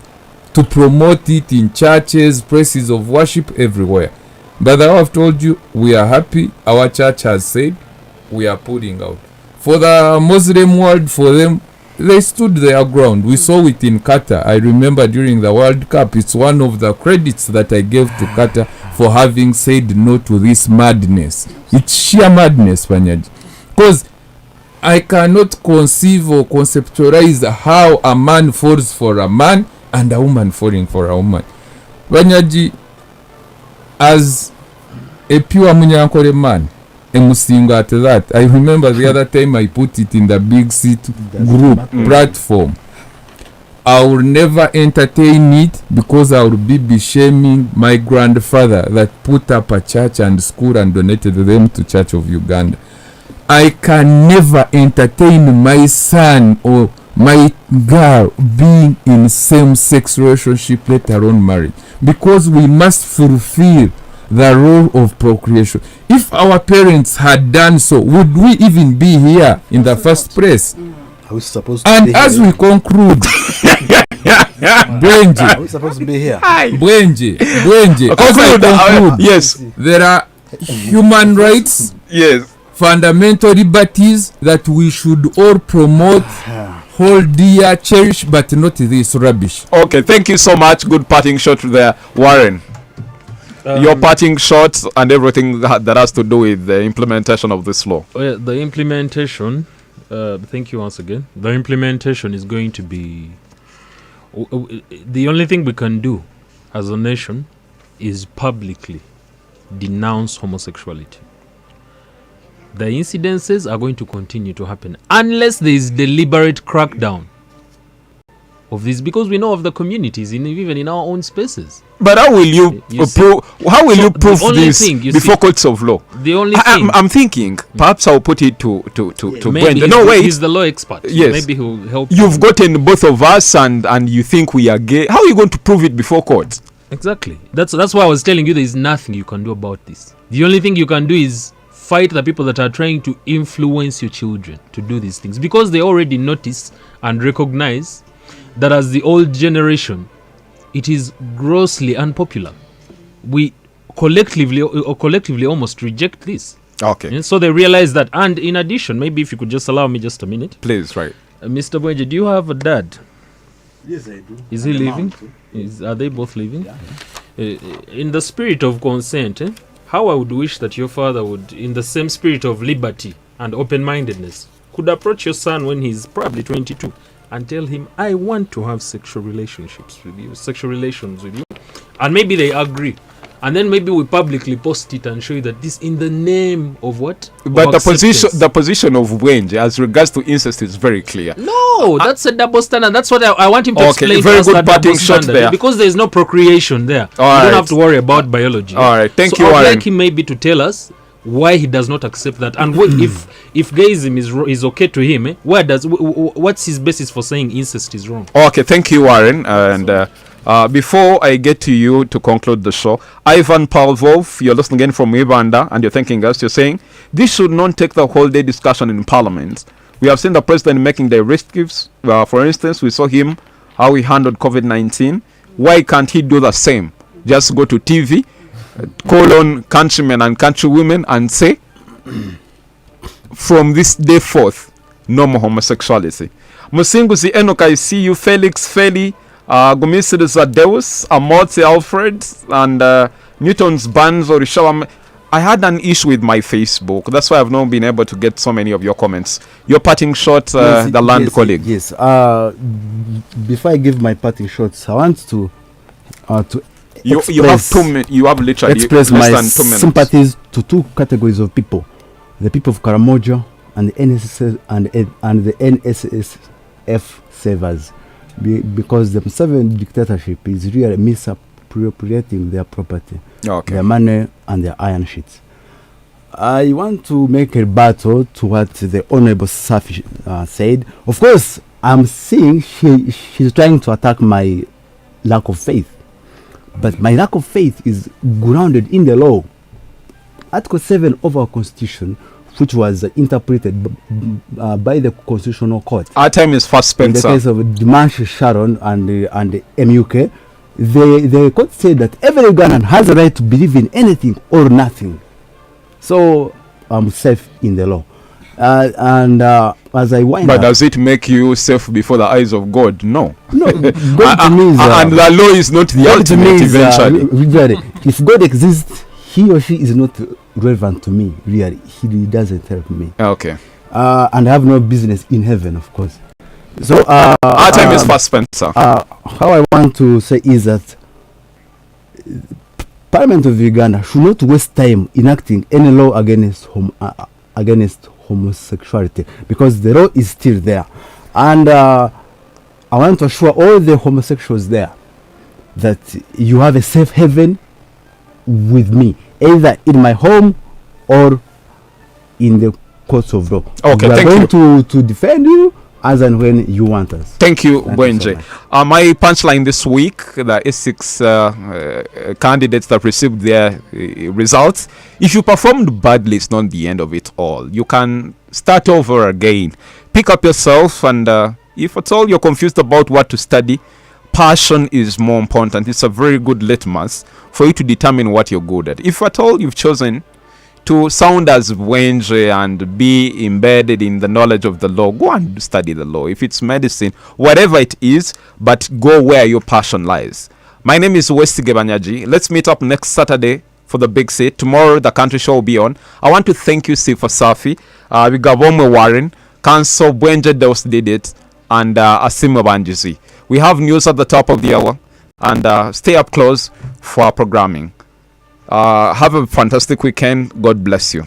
to promote it in churches, places of worship, everywhere. But I have told you, we are happy. Our church has said we are putting out. For the Muslim world, for them, they stood their ground. We saw it in Qatar. I remember during the World Cup, it's one of the credits that I gave to Qatar for having said no to this madness. It's sheer madness, Banyaji. Because I cannot conceive or conceptualize how a man falls for a man and a woman falling for a woman. Banyaji, as a pure Munyankore man, a Musinga at that, I remember the other time I put it in the Big Seat group platform. I will never entertain it because I will be shaming my grandfather that put up a church and school and donated them to Church of Uganda. I can never entertain my son or my girl being in same-sex relationship, let alone marriage, because we must fulfill the role of procreation. If our parents had done so, would we even be here in the first place? Are we supposed to and be as here? we conclude, Bwengye, Are we supposed to be here? Bwengye, as we conclude, yes, there are human rights, yes, fundamental liberties that we should all promote, hold dear, cherish, but not this rubbish. Okay, thank you so much. Good parting shot there, Warren. Your parting shots and everything that has to do with the implementation of this law. Oh, yeah, the implementation, thank you once again. The implementation is going to be the only thing we can do as a nation is publicly denounce homosexuality. The incidences are going to continue to happen unless there is deliberate crackdown of this, because we know of the communities even in our own spaces. But how will you prove? How will you prove this before courts of law? The only thing I'm thinking, perhaps I'll put it to maybe Bwengye. No, wait. He's the law expert. Yes. Maybe he'll help. You've gotten both of us, and you think we are gay. How are you going to prove it before court? Exactly. That's why I was telling you there is nothing you can do about this. The only thing you can do is fight the people that are trying to influence your children to do these things, because they already notice and recognize that as the old generation, it is grossly unpopular. We collectively almost reject this. Okay. And so they realize that. And in addition, maybe if you could just allow me just a minute. Please, right. Mr. Bwengye, do you have a dad? Yes, I do. Is he living? Are they both living? Yeah. In the spirit of consent, how I would wish that your father would, in the same spirit of liberty and open-mindedness, could approach your son when he's probably 22 and tell him, I want to have sexual relations with you. And maybe they agree. And then maybe we publicly post it and show you that this in the name of what? But the position of Bwengye as regards to incest is very clear. No, that's a double standard. That's what I want him to explain. Very to us, good parting shot there. Because there is no procreation there. You don't have to worry about biology. All right, thank you, I'd Warren. like him maybe to tell us why he does not accept that, and if gayism is okay to him, what's his basis for saying incest is wrong? Okay, thank you, Warren. And before I get to you to conclude the show, Ivan Pavlov, you're listening in from Uganda, and you're thanking us. You're saying this should not take the whole day discussion in Parliament. We have seen the president making directives. For instance, we saw him how he handled COVID-19. Why can't he do the same? Just go to TV, call on countrymen and countrywomen and say, from this day forth, no more homosexuality. Musinguzi Enoch, I see you. Felix Feli, Gumisides Adeus, Amorti Alfred, and Newton's Bands or Rishawa. I had an issue with my Facebook. That's why I've not been able to get so many of your comments. Your parting shot, the land colleague. Yes. Before I give my parting shots, I want to you have literally express my less than 2 minutes. sympathies to two categories of people: the people of Karamoja and the NSS and the NSSF servers, because the Museveni dictatorship is really misappropriating their property, their money and their iron sheets. I want to make a battle to what the Honorable Safi said. Of course, I'm seeing she's trying to attack my lack of faith. But my lack of faith is grounded in the law. Article 7 of our Constitution, which was interpreted by the Constitutional Court. Our time is fast spent, in the case of Dimanche Sharon and the MUK, the court said that every Ugandan has a right to believe in anything or nothing. So I'm safe in the law. As I wind but does it make you safe before the eyes of God? No. No. God to me is, and the law is not the ultimate eventually. If God exists, he or she is not relevant to me. Really, he doesn't help me. Okay. And I have no business in heaven, of course. So our time is fast spent, sir. How I want to say is that Parliament of Uganda should not waste time enacting any law against homosexuality, because the law is still there. And I want to assure all the homosexuals there that you have a safe haven with me, either in my home or in the courts of law. Okay, we are thank going you. to defend you as and when you want us. Thank you, Bwengye. So my punchline this week, the A6 candidates that received their results, if you performed badly, it's not the end of it all. You can start over again. Pick up yourself, and if at all you're confused about what to study, passion is more important. It's a very good litmus for you to determine what you're good at. If at all you've chosen to sound as Bwengye and be embedded in the knowledge of the law, go and study the law. If it's medicine, whatever it is, but go where your passion lies. My name is Westige Banyaji. Let's meet up next Saturday for the big set. Tomorrow the country show will be on. I want to thank you, Sifa Safi, Bigabomwe Warren, Council Bwengye Deus did it, and Asima Bangizi. We have news at the top of the hour, and stay up close for our programming. Have a fantastic weekend. God bless you.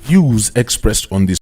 Views expressed on this